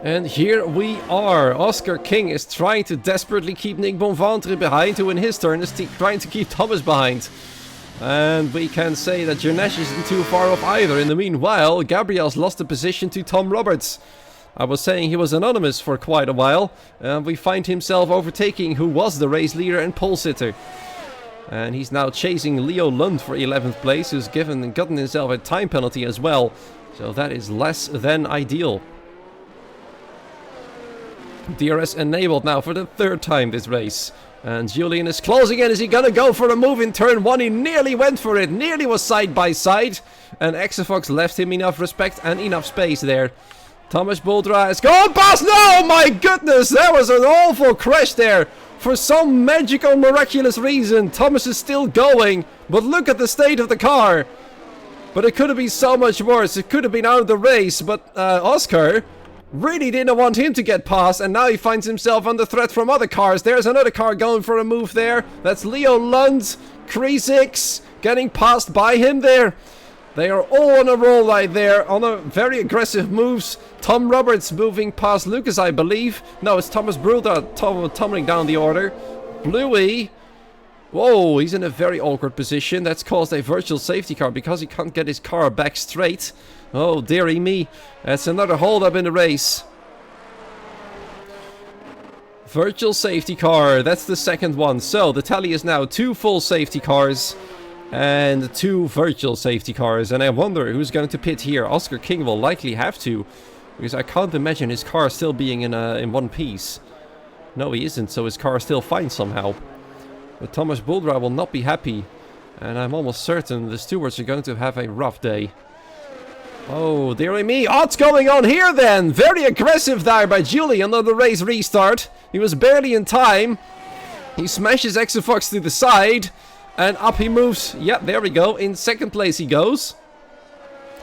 And here we are. Oscar King is trying to desperately keep Nick Bonventre behind, who in his turn is trying to keep Thomas behind. And we can say that Jernesh isn't too far off either. In the meanwhile, Gabriel's lost the position to Tom Roberts. I was saying he was anonymous for quite a while. And we find himself overtaking who was the race leader and pole sitter. And he's now chasing Leo Lund for 11th place, who's gotten himself a time penalty as well. So that is less than ideal. DRS enabled now for the third time this race. And Julian is closing in. Is he gonna go for a move in turn 1? He nearly went for it. Nearly was side by side. And Exafox left him enough respect and enough space there. Thomas Buldra is going past. No, my goodness. That was an awful crash there. For some magical, miraculous reason, Thomas is still going. But look at the state of the car. But it could have been so much worse. It could have been out of the race. But Oscar really didn't want him to get past, and now he finds himself under threat from other cars. There's another car going for a move there. That's Leo Lund, Kreisix, getting passed by him there. They are all on a roll right there, on a very aggressive moves. Tom Roberts moving past Lucas, I believe. No, it's Thomas Bruder tumbling down the order. Bluey. Whoa, he's in a very awkward position. That's caused a virtual safety car because he can't get his car back straight. Oh, dearie me. That's another hold-up in the race. Virtual safety car. That's the second one. So, the tally is now 2 full safety cars and 2 virtual safety cars. And I wonder who's going to pit here. Oscar King will likely have to, because I can't imagine his car still being in one piece. No, he isn't, so his car is still fine somehow. But Thomas Buldra will not be happy. And I'm almost certain the stewards are going to have a rough day. Oh, dearie me. What's going on here then? Very aggressive there by Julian on the race restart. He was barely in time. He smashes Exafox to the side. And up he moves. Yeah, there we go. In second place he goes.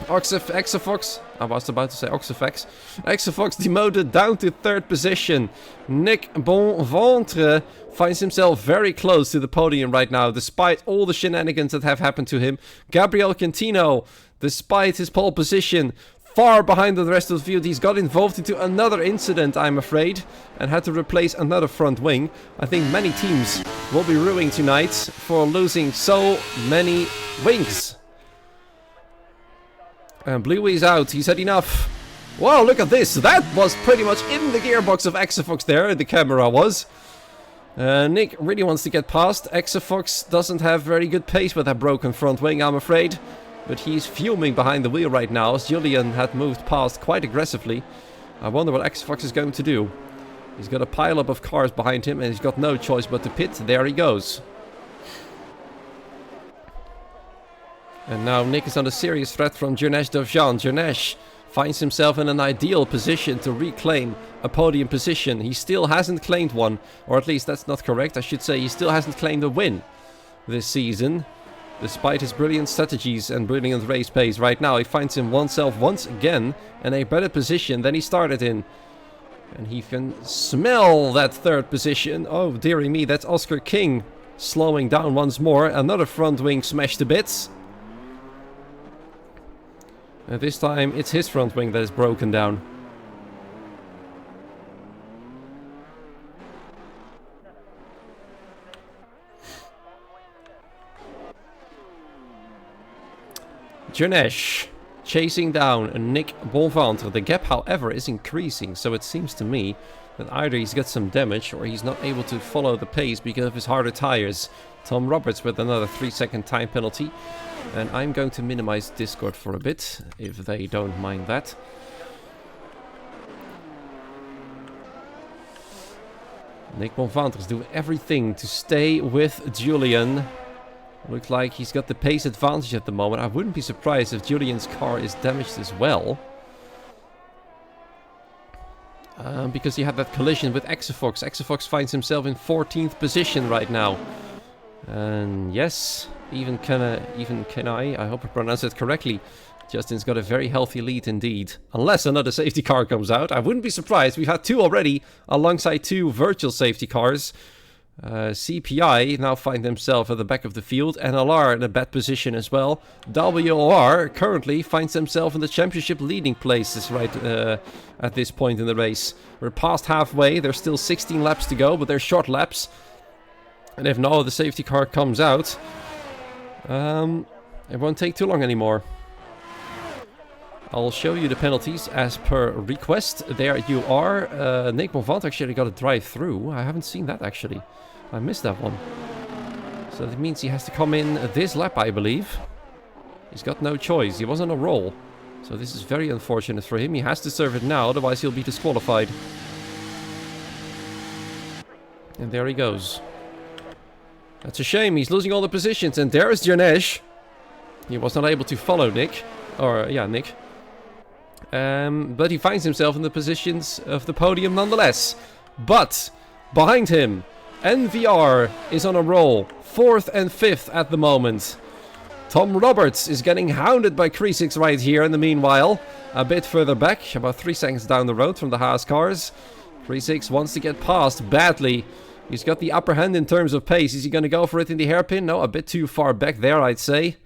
Exafox. I was about to say Oxafax. Exafox demoted down to third position. Nick Bonventre finds himself very close to the podium right now, despite all the shenanigans that have happened to him. Gabriel Quintino, despite his pole position, far behind the rest of the field. He's got involved into another incident, I'm afraid, and had to replace another front wing. I think many teams will be ruined tonight for losing so many wings. And Bluey's out. He's had enough. Wow, look at this. That was pretty much in the gearbox of Exafox there. The camera was. Nick really wants to get past. Exafox doesn't have very good pace with that broken front wing, I'm afraid. But he's fuming behind the wheel right now, as Julian had moved past quite aggressively. I wonder what Exafox is going to do. He's got a pile-up of cars behind him, and he's got no choice but to pit. There he goes. And now Nick is under serious threat from Jernesh Dovjan. Jernesh finds himself in an ideal position to reclaim a podium position. He still hasn't claimed one, or at least that's not correct. I should say he still hasn't claimed a win this season, despite his brilliant strategies and brilliant race pace. Right now he finds himself once again in a better position than he started in. And he can smell that third position. Oh, dearie me, that's Oscar King slowing down once more. Another front wing smashed to bits. And this time it's his front wing that is broken down. Jernesh chasing down Nick Bonventre. The gap, however, is increasing, so it seems to me that either he's got some damage or he's not able to follow the pace because of his harder tires. Tom Roberts with another 3-second time penalty. And I'm going to minimize Discord for a bit, if they don't mind that. Nick Bonventre is doing everything to stay with Julian. Looks like he's got the pace advantage at the moment. I wouldn't be surprised if Julian's car is damaged as well. Because he had that collision with Exafox. Exafox finds himself in 14th position right now. And yes, even can I hope I pronounced it correctly. Justin's got a very healthy lead indeed. Unless another safety car comes out. I wouldn't be surprised. We've had 2 already alongside 2 virtual safety cars. CPI now find themselves at the back of the field. NLR in a bad position as well. WOR currently finds themselves in the championship leading places right at this point in the race. We're past halfway. There's still 16 laps to go, but they're short laps. And if no other safety car comes out, it won't take too long anymore. I'll show you the penalties as per request. There you are. Nick Bonventre actually got a drive through. I haven't seen that actually. I missed that one. So that means he has to come in this lap, I believe. He's got no choice. He was on a roll. So this is very unfortunate for him. He has to serve it now, otherwise he'll be disqualified. And there he goes. That's a shame. He's losing all the positions. And there's Janesh. He was not able to follow Nick. Or, yeah, Nick. But he finds himself in the positions of the podium nonetheless. But behind him, NVR is on a roll. 4th and 5th at the moment. Tom Roberts is getting hounded by Kreisig right here in the meanwhile. A bit further back, about 3 seconds down the road from the Haas cars. Kreisig wants to get past badly. He's got the upper hand in terms of pace. Is he going to go for it in the hairpin? No, a bit too far back there, I'd say.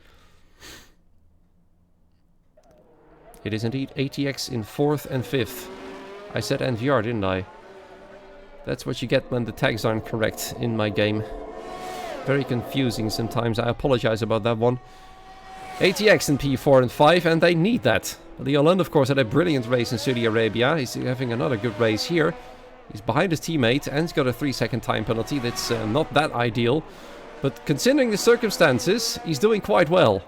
It is indeed ATX in 4th and 5th. I said NVR, didn't I? That's what you get when the tags aren't correct in my game. Very confusing sometimes. I apologize about that one. ATX in P4 and 5, and they need that. Leo Lund, of course, had a brilliant race in Saudi Arabia. He's having another good race here. He's behind his teammate, and he's got a 3-second time penalty. That's not that ideal. But considering the circumstances, he's doing quite well.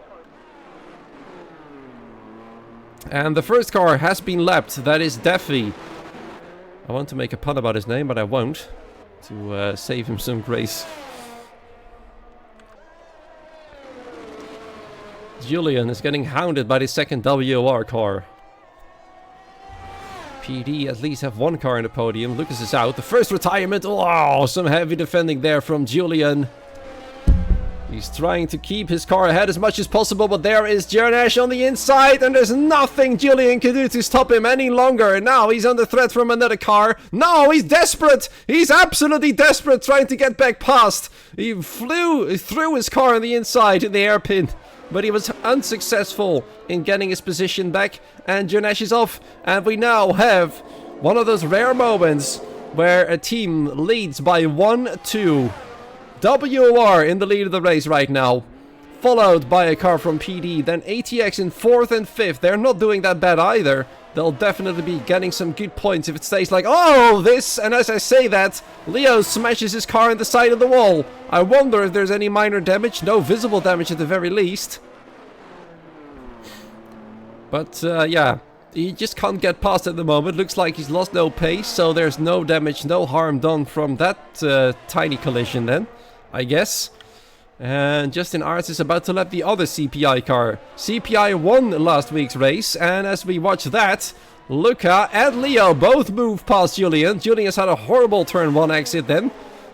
And the first car has been lapped. That is Daffy. I want to make a pun about his name, but I won't. To save him some grace. Julian is getting hounded by the second WR car. PD at least have one car in the podium. Lucas is out. The first retirement. Oh, some heavy defending there from Julian. He's trying to keep his car ahead as much as possible, but there is Jernash on the inside, and there's nothing Julian can do to stop him any longer. Now he's under threat from another car. No, he's desperate. He's absolutely desperate trying to get back past. He threw his car on the inside in the hairpin, but he was unsuccessful in getting his position back, and Jernash is off, and we now have one of those rare moments where a team leads by 1-2. WR in the lead of the race right now, followed by a car from PD, then ATX in 4th and 5th. They're not doing that bad either. They'll definitely be getting some good points if it stays like, oh, this, and as I say that, Leo smashes his car in the side of the wall. I wonder if there's any minor damage, no visible damage at the very least. But, yeah, he just can't get past at the moment. Looks like he's lost no pace, so there's no damage, no harm done from that tiny collision then, I guess. And Justin Arts is about to lap the other CPI car. CPI won last week's race, and as we watch that, Luca and Leo both move past Julian. Julian has had a horrible turn 1 exit then,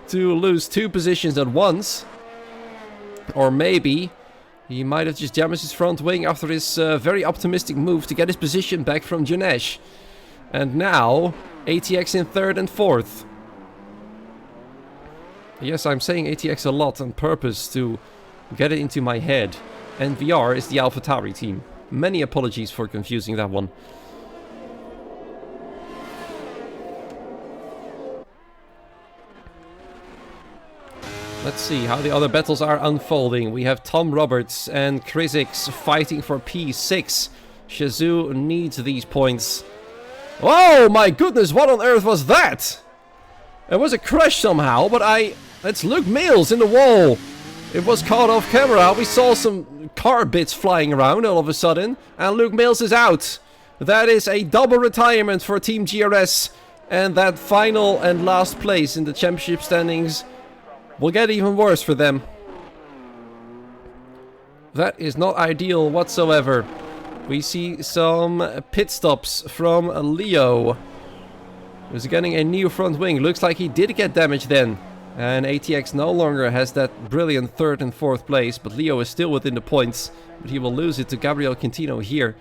to lose 2 positions at once. Or maybe he might have just damaged his front wing after his very optimistic move to get his position back from Janesh. And now, ATX in 3rd and 4th. Yes, I'm saying ATX a lot on purpose to get it into my head. And VR is the AlphaTauri team. Many apologies for confusing that one. Let's see how the other battles are unfolding. We have Tom Roberts and Kreisig fighting for P6. Shazoo needs these points. Oh my goodness, what on earth was that? It was a crash somehow, but That's Luke Mills in the wall. It was caught off camera. We saw some car bits flying around all of a sudden. And Luke Mills is out. That is a double retirement for Team GRS. And that final and last place in the championship standings will get even worse for them. That is not ideal whatsoever. We see some pit stops from Leo, who's getting a new front wing. Looks like he did get damage then. And ATX no longer has that brilliant 3rd and 4th place, but Leo is still within the points. But he will lose it to Gabriel Quintino here,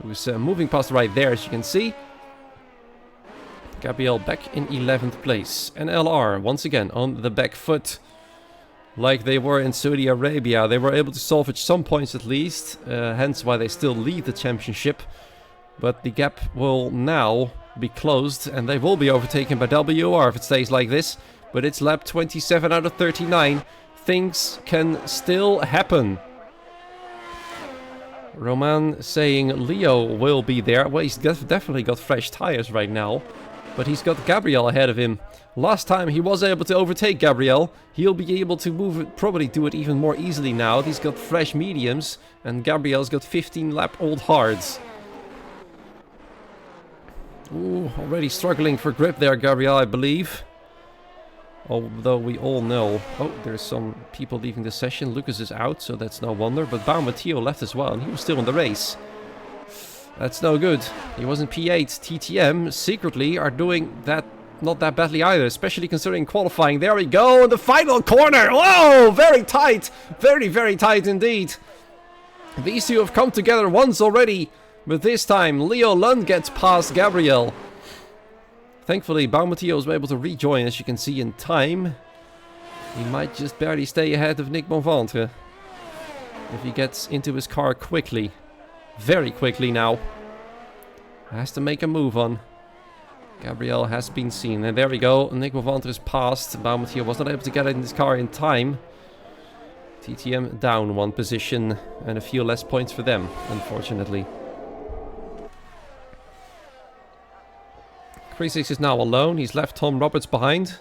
who's moving past right there, as you can see. Gabriel back in 11th place. And LR once again on the back foot, like they were in Saudi Arabia. They were able to salvage some points at least, hence why they still lead the championship. But the gap will now be closed, and they will be overtaken by WR if it stays like this. But it's lap 27 out of 39. Things can still happen. Roman saying Leo will be there. Well, he's definitely got fresh tires right now. But he's got Gabriel ahead of him. Last time he was able to overtake Gabriel. He'll be able to move it, probably do it even more easily now. He's got fresh mediums. And Gabriel's got 15 lap old hards. Ooh, already struggling for grip there, Gabriel, I believe. Although we all know... Oh, there's some people leaving the session. Lucas is out, so that's no wonder. But Baumatio left as well, and he was still in the race. That's no good. He was in P8. TTM secretly are doing that not that badly either, especially considering qualifying. There we go, in the final corner. Whoa, very tight. Very, very tight indeed. These two have come together once already, but this time Leo Lund gets past Gabriel. Thankfully, Baumatio was able to rejoin, as you can see, in time. He might just barely stay ahead of Nick Bonventre if he gets into his car quickly. Very quickly now. Has to make a move on. Gabriel has been seen. And there we go. Nick Bonventre is passed. Baumatio was not able to get in his car in time. TTM down one position. And a few less points for them, unfortunately. Chris is now alone. He's left Tom Roberts behind.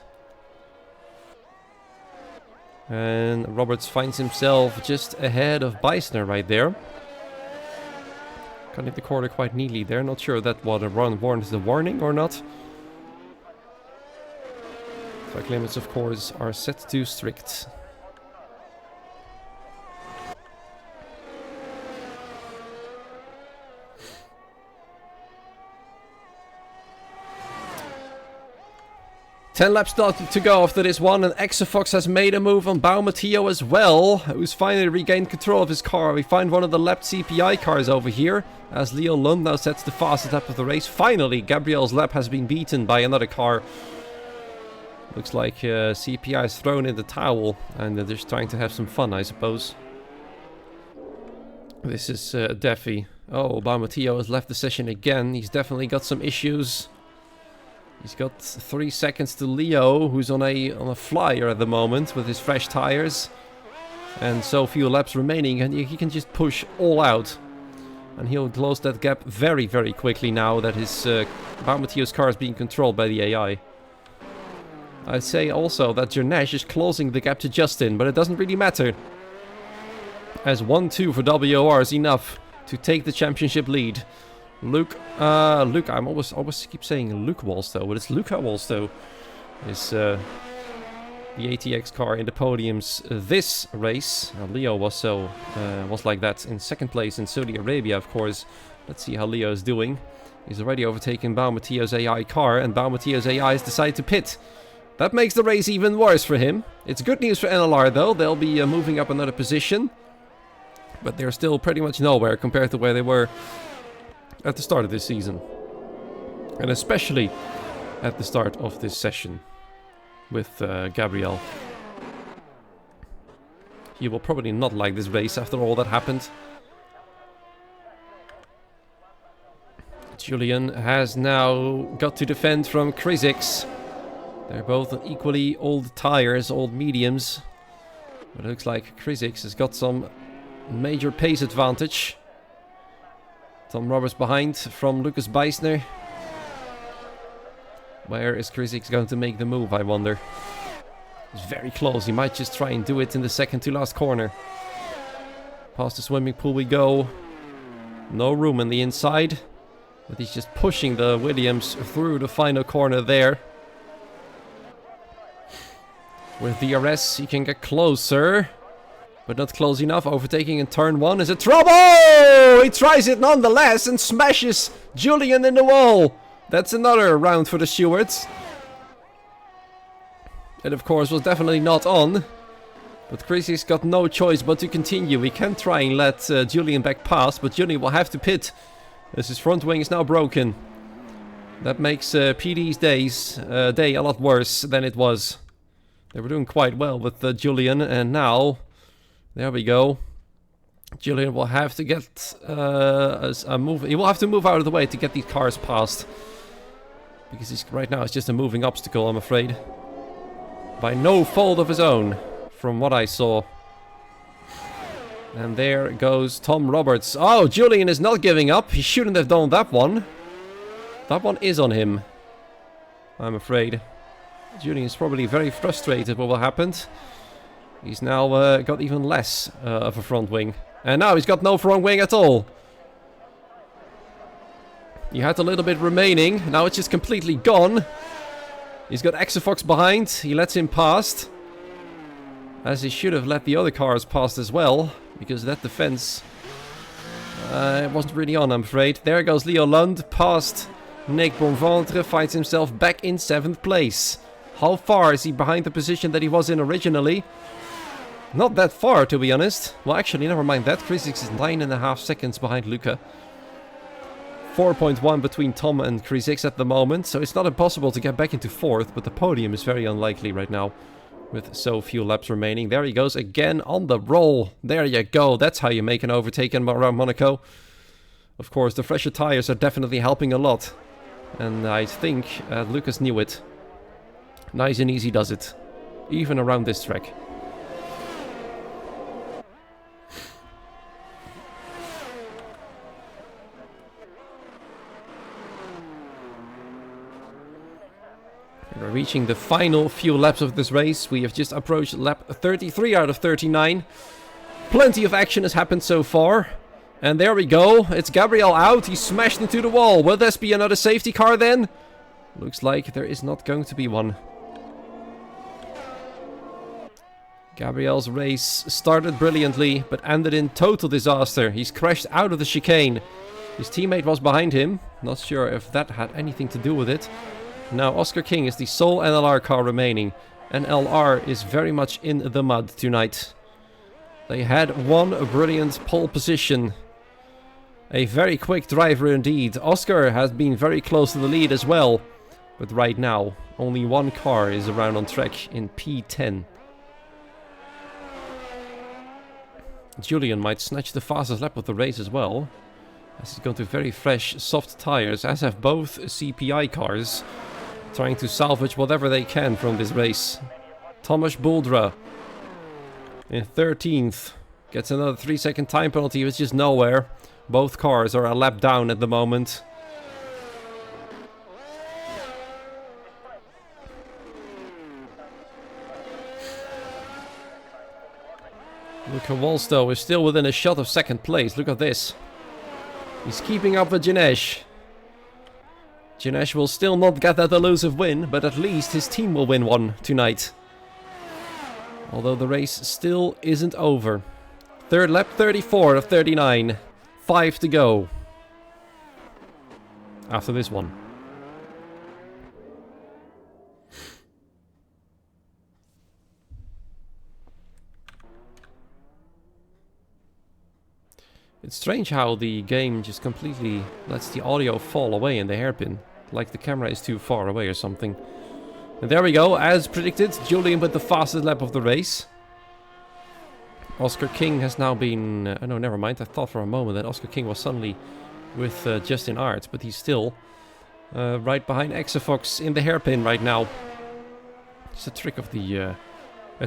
And Roberts finds himself just ahead of Beisner right there. Got the corner quite neatly there. Not sure that what a run warrants the warning or not. Track limits, of course, are set to strict. Ten laps to go after this one, and Exafox has made a move on Baumatio as well, who's finally regained control of his car. We find one of the lapped CPI cars over here, as Leo Lund now sets the fastest lap of the race. Finally, Gabriel's lap has been beaten by another car. Looks like CPI is thrown in the towel, and they're just trying to have some fun, I suppose. This is Defi. Oh, Baumatio has left the session again. He's definitely got some issues. He's got 3 seconds to Leo, who's on a flyer at the moment with his fresh tires. And so few laps remaining, and he can just push all out. And he'll close that gap very, very quickly now that his Baumatio's car is being controlled by the AI. I'd say also that Jernesh is closing the gap to Justin, but it doesn't really matter. As 1-2 for WOR is enough to take the championship lead. Luke, I always keep saying Luke Walstow, but it's Luca Walstow. Is the ATX car in the podiums this race. Leo was like that in second place in Saudi Arabia, of course. Let's see how Leo is doing. He's already overtaken Baumatio's AI car, and Baumatio's AI has decided to pit. That makes the race even worse for him. It's good news for NLR though. They'll be moving up another position, but they're still pretty much nowhere compared to where they were at the start of this season. And especially at the start of this session with Gabriel. He will probably not like this race after all that happened. Julian has now got to defend from Krizix. They're both on equally old tires, old mediums. But it looks like Krizix has got some major pace advantage. Tom Roberts behind from Lucas Beisner. Where is Krizix going to make the move, I wonder? It's very close. He might just try and do it in the second to last corner. Past the swimming pool we go. No room in the inside. But he's just pushing the Williams through the final corner there. With DRS, he can get closer. But not close enough. Overtaking in turn 1 is a trouble! He tries it nonetheless and smashes Julian in the wall. That's another round for the stewards. It of course was definitely not on. But Chrissy's got no choice but to continue. He can try and let Julian back past, but Julian will have to pit as his front wing is now broken. That makes PD's day a lot worse than it was. They were doing quite well with Julian, and now... There we go. Julian will have to get a move. He will have to move out of the way to get these cars past. Because right now it's just a moving obstacle, I'm afraid. By no fault of his own, from what I saw. And there goes Tom Roberts. Oh, Julian is not giving up. He shouldn't have done that one. That one is on him, I'm afraid. Julian is probably very frustrated with what happened. He's now got even less of a front wing. And now he's got no front wing at all. He had a little bit remaining. Now it's just completely gone. He's got Exafox behind. He lets him past. As he should have let the other cars past as well. Because that defense... it wasn't really on, I'm afraid. There goes Leo Lund past Nick Bonventre. Finds himself back in 7th place. How far is he behind the position that he was in originally? Not that far, to be honest. Well, actually, never mind that. Chris is 9.5 seconds behind Luca. 4.1 between Tom and Chris at the moment. So it's not impossible to get back into 4th. But the podium is very unlikely right now. With so few laps remaining. There he goes again on the roll. There you go. That's how you make an overtake around Monaco. Of course, the fresher tires are definitely helping a lot. And I think Lucas knew it. Nice and easy does it. Even around this track. We're reaching the final few laps of this race. We have just approached lap 33 out of 39. Plenty of action has happened so far. And there we go. It's Gabriel out. He smashed into the wall. Will this be another safety car then? Looks like there is not going to be one. Gabriel's race started brilliantly, but ended in total disaster. He's crashed out of the chicane. His teammate was behind him. Not sure if that had anything to do with it. Now Oscar King is the sole NLR car remaining. And LR is very much in the mud tonight. They had one brilliant pole position. A very quick driver indeed. Oscar has been very close to the lead as well. But right now, only one car is around on track in P10. Julian might snatch the fastest lap of the race as well. As he's gone to very fresh, soft tires, as have both CPI cars. Trying to salvage whatever they can from this race. Tomasz Buldra in 13th. Gets another 3-second time penalty, which is nowhere. Both cars are a lap down at the moment. Luca Wolstow is still within a shot of 2nd place. Look at this. He's keeping up with Janesh. Janesh will still not get that elusive win, but at least his team will win one tonight. Although the race still isn't over. 3rd lap, 34 of 39. 5 to go. After this one. It's strange how the game just completely lets the audio fall away in the hairpin. Like the camera is too far away or something. And there we go, as predicted, Julian with the fastest lap of the race. Oscar King has now been... no, never mind. I thought for a moment that Oscar King was suddenly with Justin Art. But he's still right behind Exafox in the hairpin right now. It's a trick of the... a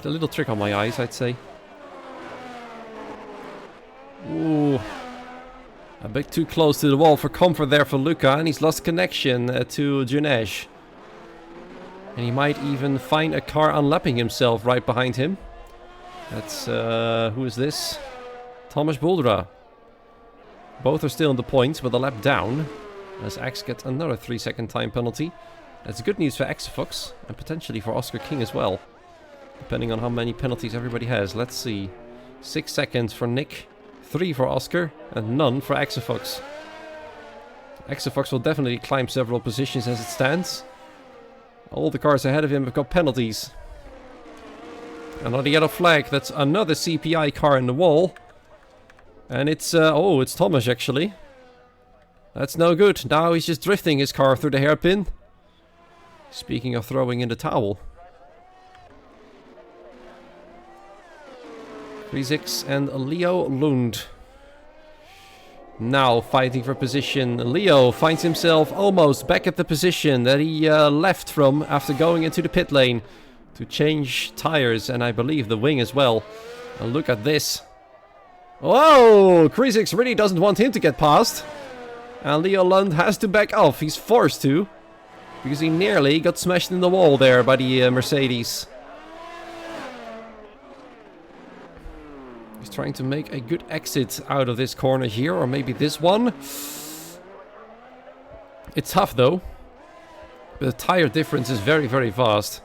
little trick on my eyes, I'd say. Ooh. A bit too close to the wall for comfort there for Luca. And he's lost connection to Janesh. And he might even find a car unlapping himself right behind him. That's, who is this? Tomasz Buldra. Both are still in the points with a lap down. As X gets another 3-second time penalty. That's good news for Exafox. And potentially for Oscar King as well. Depending on how many penalties everybody has. Let's see. 6 seconds for Nick. 3 for Oscar. And none for Exafox. Exafox will definitely climb several positions as it stands. All the cars ahead of him have got penalties. Another yellow flag. That's another CPI car in the wall. And it's, oh, it's Thomas actually. That's no good. Now he's just drifting his car through the hairpin. Speaking of throwing in the towel. Krizik and Leo Lund. Now fighting for position. Leo finds himself almost back at the position that he left from after going into the pit lane to change tires and I believe the wing as well. And look at this. Whoa! Krizik really doesn't want him to get past. And Leo Lund has to back off. He's forced to. Because he nearly got smashed in the wall there by the Mercedes. He's trying to make a good exit out of this corner here. Or maybe this one. It's tough though. The tire difference is very, very vast.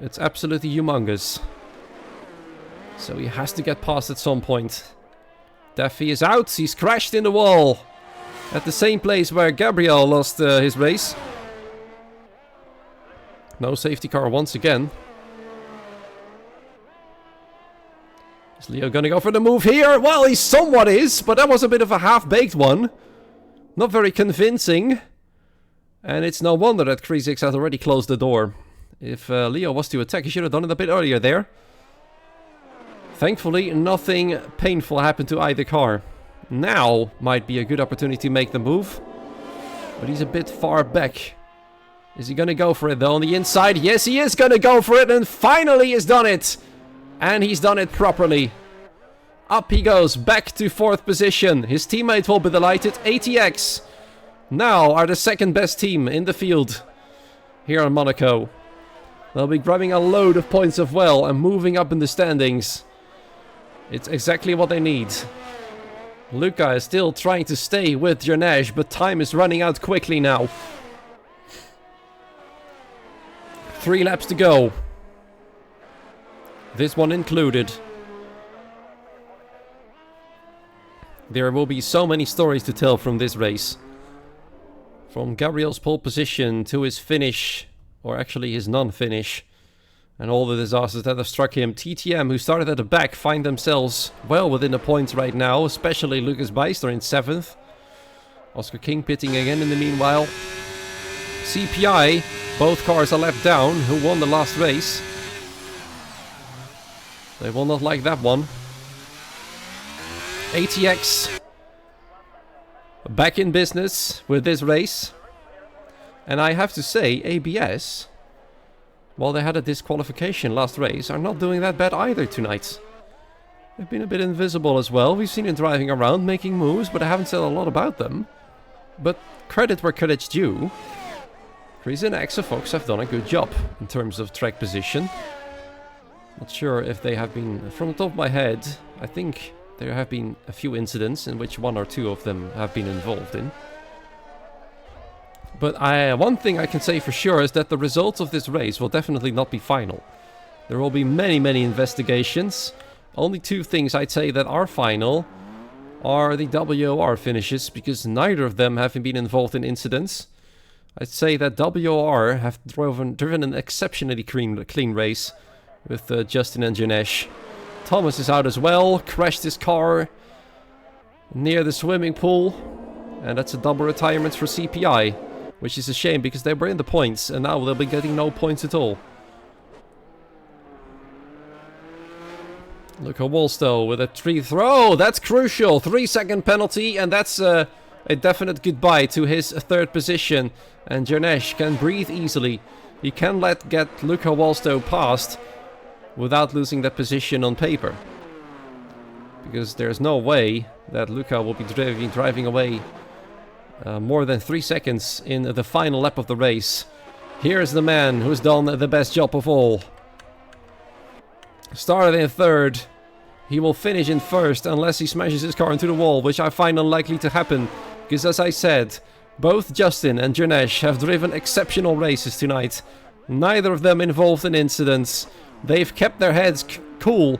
It's absolutely humongous. So he has to get past at some point. Daffy is out. He's crashed in the wall. At the same place where Gabriel lost his race. No safety car once again. Is Leo gonna go for the move here? Well, he somewhat is, but that was a bit of a half-baked one. Not very convincing. And it's no wonder that Kreesix has already closed the door. If Leo was to attack, he should have done it a bit earlier there. Thankfully, nothing painful happened to either car. Now might be a good opportunity to make the move. But he's a bit far back. Is he gonna go for it though on the inside? Yes, he is gonna go for it, and finally he's done it! And he's done it properly. Up he goes, back to 4th position. His teammate will be delighted. ATX now are the second best team in the field here in Monaco. They'll be grabbing a load of points as well and moving up in the standings. It's exactly what they need. Luca is still trying to stay with Jernej, but time is running out quickly now. 3 laps to go. This one included. There will be so many stories to tell from this race. From Gabriel's pole position to his finish, or actually his non-finish, and all the disasters that have struck him. TTM, who started at the back, find themselves well within the points right now, especially Lucas Beister in 7th. Oscar King pitting again in the meanwhile. CPI, both cars are left down, who won the last race. They will not like that one. ATX back in business with this race. And I have to say, ABS, while they had a disqualification last race, are not doing that bad either tonight. They've been a bit invisible as well. We've seen them driving around, making moves, but I haven't said a lot about them. But credit where credit's due. Chris and Exafox have done a good job in terms of track position. Not sure if they have been, from the top of my head, I think there have been a few incidents in which 1 or 2 of them have been involved in. But one thing I can say for sure is that the results of this race will definitely not be final. There will be many, many investigations. Only 2 things I'd say that are final are the WOR finishes, because neither of them have been involved in incidents. I'd say that WOR have driven an exceptionally clean race with Justin and Janesh. Thomas is out as well, crashed his car near the swimming pool, and that's a double retirement for CPI, which is a shame because they were in the points and now they'll be getting no points at all. Look at Wolstow with a tree throw. That's crucial. 3-second penalty, and that's a definite goodbye to his 3rd position. And Janesh can breathe easily. He can get Luca Wolstow past without losing that position on paper. Because there's no way that Luca will be driving away more than 3 seconds in the final lap of the race. Here's the man who's done the best job of all. Started in 3rd. He will finish in 1st unless he smashes his car into the wall, which I find unlikely to happen. Because as I said, both Justin and Janesh have driven exceptional races tonight. Neither of them involved in incidents. They've kept their heads cool.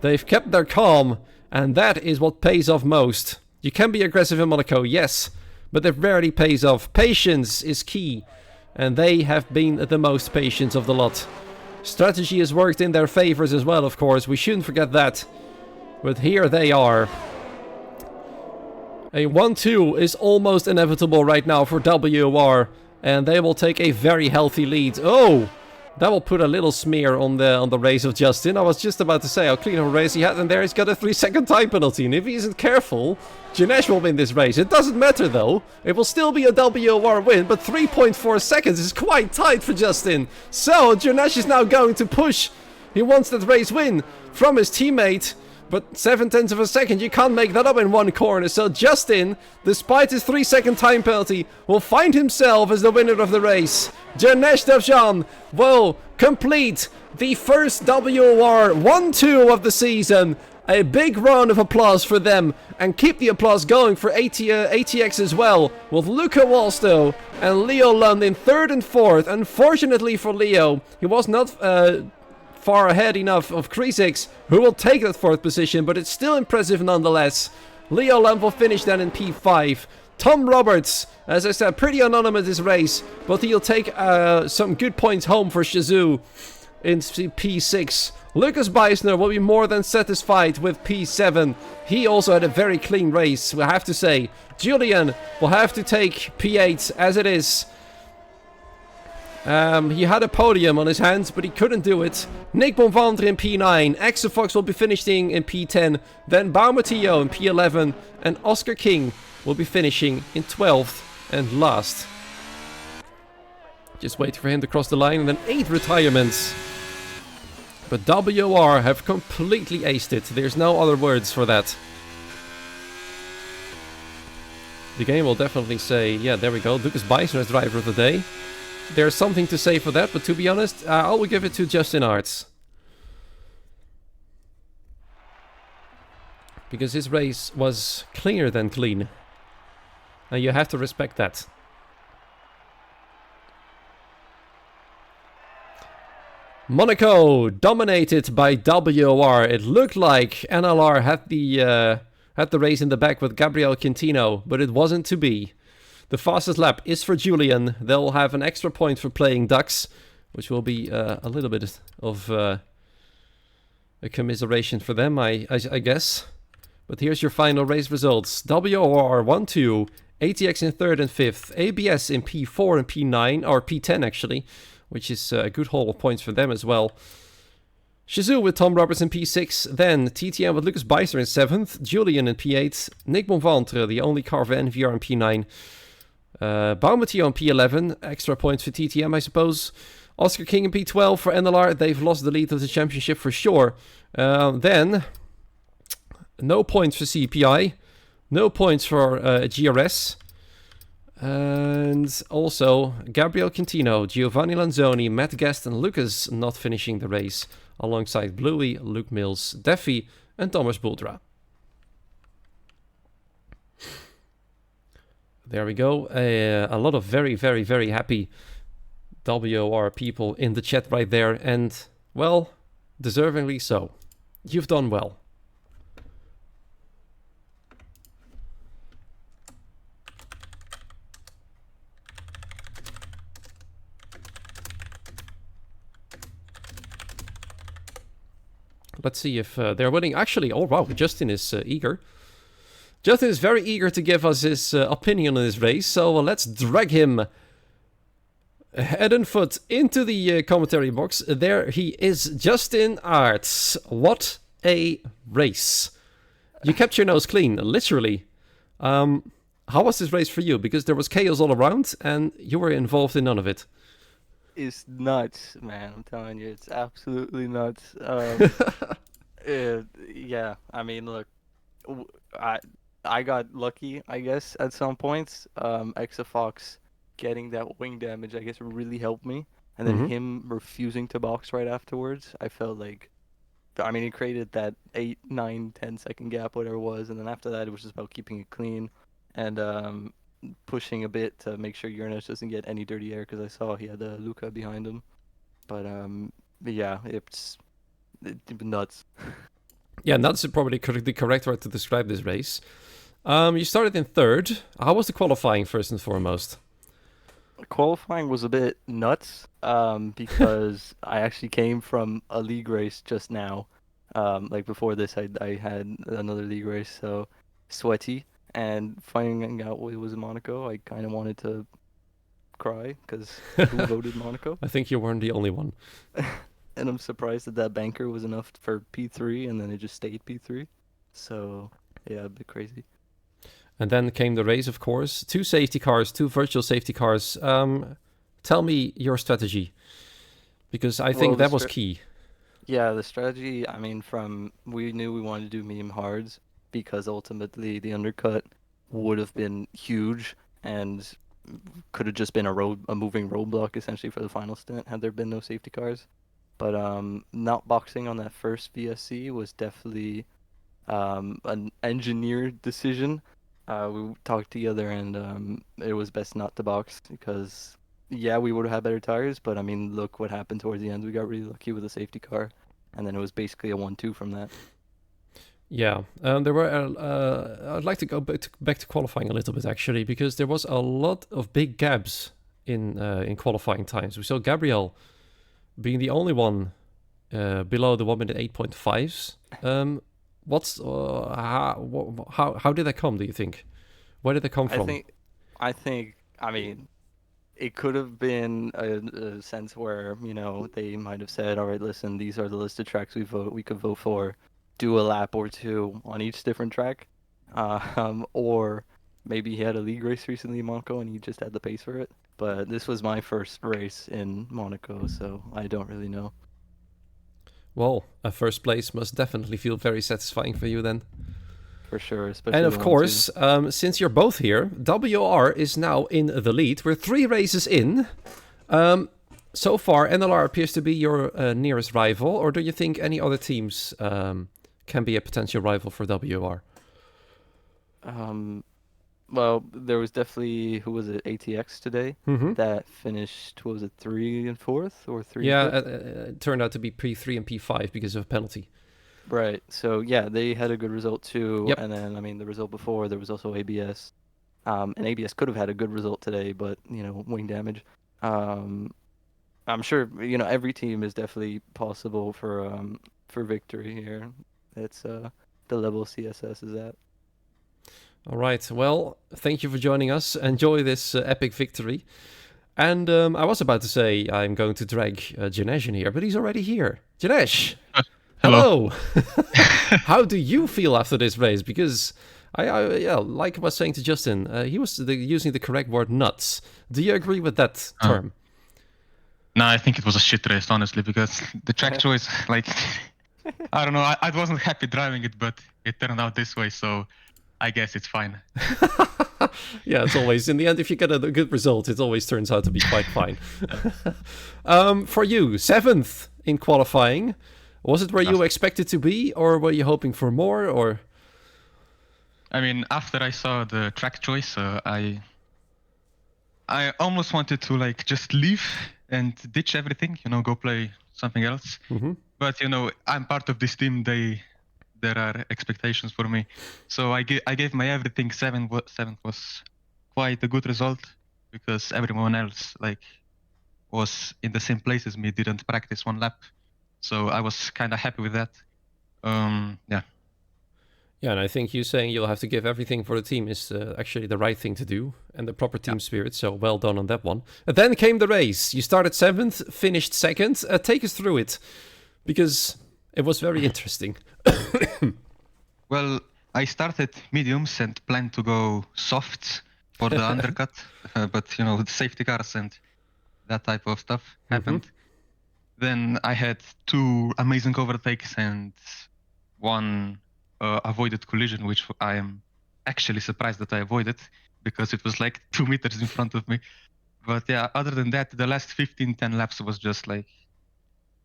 They've kept their calm. And that is what pays off most. You can be aggressive in Monaco, yes, but it rarely pays off. Patience is key. And they have been the most patient of the lot. Strategy has worked in their favors as well, of course. We shouldn't forget that. But here they are. A 1-2 is almost inevitable right now for WR. And they will take a very healthy lead. Oh! That will put a little smear on the race of Justin. I was just about to say how clean of a race he had, and there he's got a 3-second time penalty. And if he isn't careful, Janesh will win this race. It doesn't matter though. It will still be a WR win, but 3.4 seconds is quite tight for Justin. So Janesh is now going to push. He wants that race win from his teammate. But 0.7 of a second, you can't make that up in one corner. So Justin, despite his 3-second time penalty, will find himself as the winner of the race. Janesh Devjan will complete the first WR 1-2 of the season. A big round of applause for them, and keep the applause going for ATX as well, with Luca Walstow and Leo Lund in 3rd and 4th. Unfortunately for Leo, he was not far ahead enough of Kriesix, who will take that 4th position, but it's still impressive nonetheless. Leo Lund will finish then in P5. Tom Roberts, as I said, pretty anonymous this race, but he'll take some good points home for Shazoo in P6. Lucas Beisner will be more than satisfied with P7. He also had a very clean race, we have to say. Julian will have to take P8 as it is. He had a podium on his hands, but he couldn't do it. Nick Bonvanter in P9. Exofox will be finishing in P10. Then Baumatillo in P11. And Oscar King will be finishing in 12th and last. Just waiting for him to cross the line. And then 8 retirements. But WR have completely aced it. There's no other words for that. The game will definitely say, yeah, there we go. Lucas Beisner as driver of the day. There's something to say for that, but to be honest, I will give it to Justin Arts. Because his race was cleaner than clean. And you have to respect that. Monaco dominated by WR. It looked like NLR had the race in the back with Gabriel Quintino, but it wasn't to be. The fastest lap is for Julian. They'll have an extra point for playing ducks, which will be a little bit of a commiseration for them, I guess. But here's your final race results. WR 1-2, ATX in 3rd and 5th, ABS in P4 and P9, or P10 actually, which is a good haul of points for them as well. Shazoo with Tom Roberts in P6, then TTM with Lucas Beiser in 7th, Julian in P8, Nick Bonvantre, the only car of NVR in P9, Baumatillo in P11, extra points for TTM I suppose, Oscar King in P12 for NLR, they've lost the lead of the championship for sure. Then, no points for CPI, no points for GRS, and also Gabriel Quintino, Giovanni Lanzoni, Matt Guest and Lucas not finishing the race, alongside Bluey, Luke Mills, Deffy and Thomas Buldra. There we go, a lot of very, very, very happy WR people in the chat right there, and, well, deservingly so. You've done well. Let's see if they're winning. Actually, oh wow, Justin is eager. Justin is very eager to give us his opinion on this race, so let's drag him head and foot into the commentary box. There he is, Justin Arts. What a race. You kept your nose clean, literally. How was this race for you? Because there was chaos all around, and you were involved in none of it. It's nuts, man. I'm telling you, it's absolutely nuts. Yeah, I mean, look, I got lucky, I guess, at some points. Exafox getting that wing damage, I guess, really helped me. And then him refusing to box right afterwards, I felt like, I mean, he created that 8, 9, 10 second gap, whatever it was. And then after that, it was just about keeping it clean and pushing a bit to make sure Uranus doesn't get any dirty air, because I saw he had Luca behind him. But yeah, it's nuts. Yeah, nuts is probably the correct word to describe this race. You started in 3rd. How was the qualifying, first and foremost? Qualifying was a bit nuts because I actually came from a league race just now. Like before this, I had another league race, so sweaty. And finding out it was in Monaco, I kind of wanted to cry, because who voted Monaco? I think you weren't the only one. And I'm surprised that banker was enough for P3, and then it just stayed P3. So, yeah, a bit crazy. And then came the race, of course. 2 safety cars, 2 virtual safety cars. Tell me your strategy, because I think that was key. Yeah, the strategy, I mean, we knew we wanted to do medium hards, because ultimately the undercut would have been huge and could have just been a moving roadblock essentially for the final stint had there been no safety cars. But not boxing on that first VSC was definitely an engineer decision. We talked together, and it was best not to box because yeah, we would have had better tires, but I mean, look what happened towards the end. We got really lucky with a safety car, and then it was basically a 1-2 from that. Yeah, there were. I'd like to go back to qualifying a little bit actually, because there was a lot of big gaps in qualifying times. We saw Gabriel being the only one below the 1 minute 8.5s. What's how did that come? Do you think? Where did that come from? I mean, it could have been a sense where, they might have said, all right, listen, these are the list of tracks we could vote for. Do a lap or two on each different track. Or maybe he had a league race recently in Monaco and he just had the pace for it. But this was my first race in Monaco, so I don't really know. Well, a first place must definitely feel very satisfying for you then. For sure, especially And the of 1-2. course, since you're both here, WR is now in the lead. We're 3 races in. So far, NLR appears to be your nearest rival, or do you think any other teams can be a potential rival for WR? Well, there was definitely, who was it, ATX today Mm-hmm. that finished, what was it, 3 and 4th or 3 Yeah, and 5th? it turned out to be P3 and P5 because of a penalty. Right. So yeah, they had a good result too. Yep. And then I mean the result before there was also ABS. And ABS could have had a good result today, but wing damage. I'm sure every team is definitely possible for victory here. It's the level CSS is at. All right. Well, thank you for joining us. Enjoy this epic victory. And I was about to say I'm going to drag Janesh in here, but he's already here. Janesh! Hello. How do you feel after this race? Because yeah, like I was saying to Justin, he was using the correct word nuts. Do you agree with that term? No, I think it was a shit race, honestly, because the track choice, like, I don't know, I wasn't happy driving it, but it turned out this way, so I guess it's fine. Yeah, it's always, in the end, if you get a good result, it always turns out to be quite fine. For you, 7th in qualifying. Was it where you expected to be, or were you hoping for more, or? I mean, after I saw the track choice, I almost wanted to, like, just leave and ditch everything, go play something else. Mm-hmm. But, I'm part of this team, there are expectations for me. So I gave my everything. 7th was quite a good result because everyone else was in the same place as me, didn't practice one lap. So I was kind of happy with that. Yeah. Yeah, and I think you saying you'll have to give everything for the team is actually the right thing to do and the proper team spirit. So well done on that one. And then came the race. You started 7th, finished 2nd. Take us through it because it was very interesting. Well, I started mediums and planned to go softs for the undercut, but the safety cars and that type of stuff happened. Then I had 2 amazing overtakes and 1 avoided collision, which I am actually surprised that I avoided because it was like 2 meters in front of me. But yeah, other than that, the last 10 laps was just like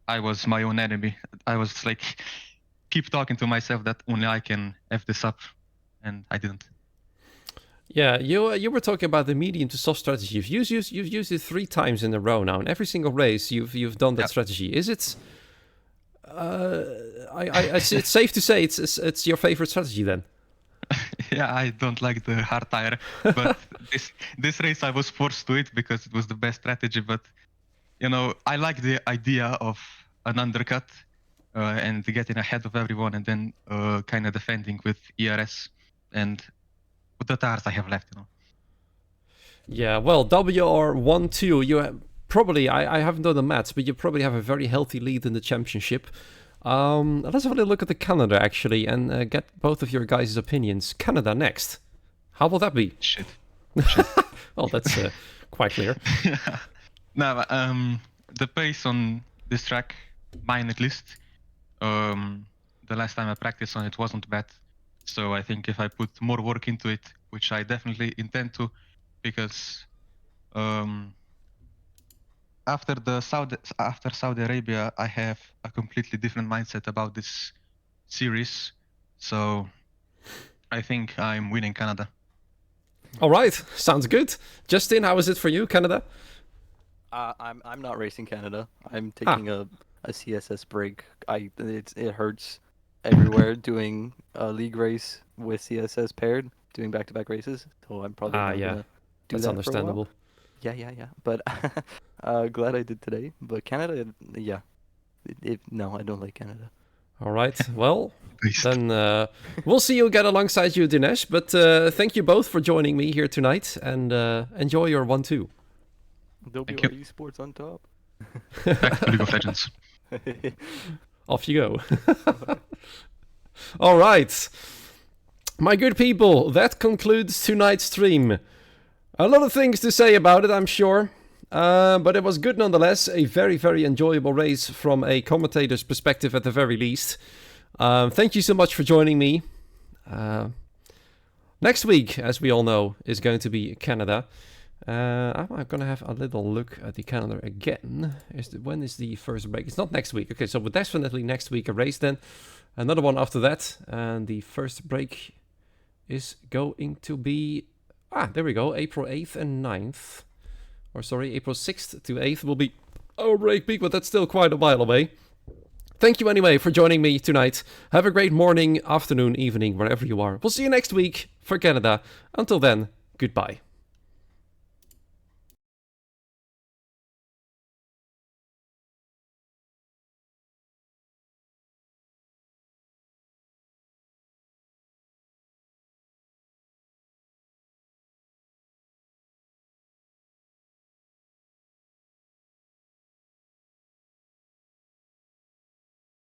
I was my own enemy. I was like keep talking to myself that only I can F this up, and I didn't. Yeah, you were talking about the medium to soft strategy. You've used it 3 times in a row now. In every single race, you've done that strategy. Is it? It's safe to say it's your favorite strategy then. Yeah, I don't like the hard tire, but this race I was forced to it because it was the best strategy. But I like the idea of an undercut and getting ahead of everyone, and then kind of defending with ERS and with the tires I have left. Yeah, well, WR1-2, you probably, I haven't done the maths, but you probably have a very healthy lead in the championship. Let's have a look at the calendar, actually, and get both of your guys' opinions. Canada next. How will that be? Shit. Well, that's quite clear. No, the pace on this track, mine at least, the last time I practiced on it wasn't bad. So I think if I put more work into it, which I definitely intend to, because after Saudi Arabia, I have a completely different mindset about this series. So I think I'm winning Canada. All right, sounds good. Justin, how is it for you, Canada? I'm not racing Canada. I'm taking a CSS break. It hurts everywhere doing a league race with CSS paired, doing back-to-back races. So I'm probably not gonna do that's that understandable. for a while. Yeah. But glad I did today. But Canada, yeah. No, I don't like Canada. All right, well, Beast. then we'll see you again alongside you, Dinesh. But thank you both for joining me here tonight, and enjoy your 1-2. There'll be Thank our esports on top. Back to League of Legends. Off you go. All right. My good people, that concludes tonight's stream. A lot of things to say about it, I'm sure. But it was good nonetheless. A very, very enjoyable race from a commentator's perspective at the very least. Thank you so much for joining me. Next week, as we all know, is going to be Canada. I'm going to have a little look at the calendar again. When is the first break? It's not next week. Okay, so definitely next week a race then. Another one after that. And the first break is going to be... there we go. April 8th and 9th. Or sorry, April 6th to 8th will be our break week, but that's still quite a while away. Thank you anyway for joining me tonight. Have a great morning, afternoon, evening, wherever you are. We'll see you next week for Canada. Until then, goodbye.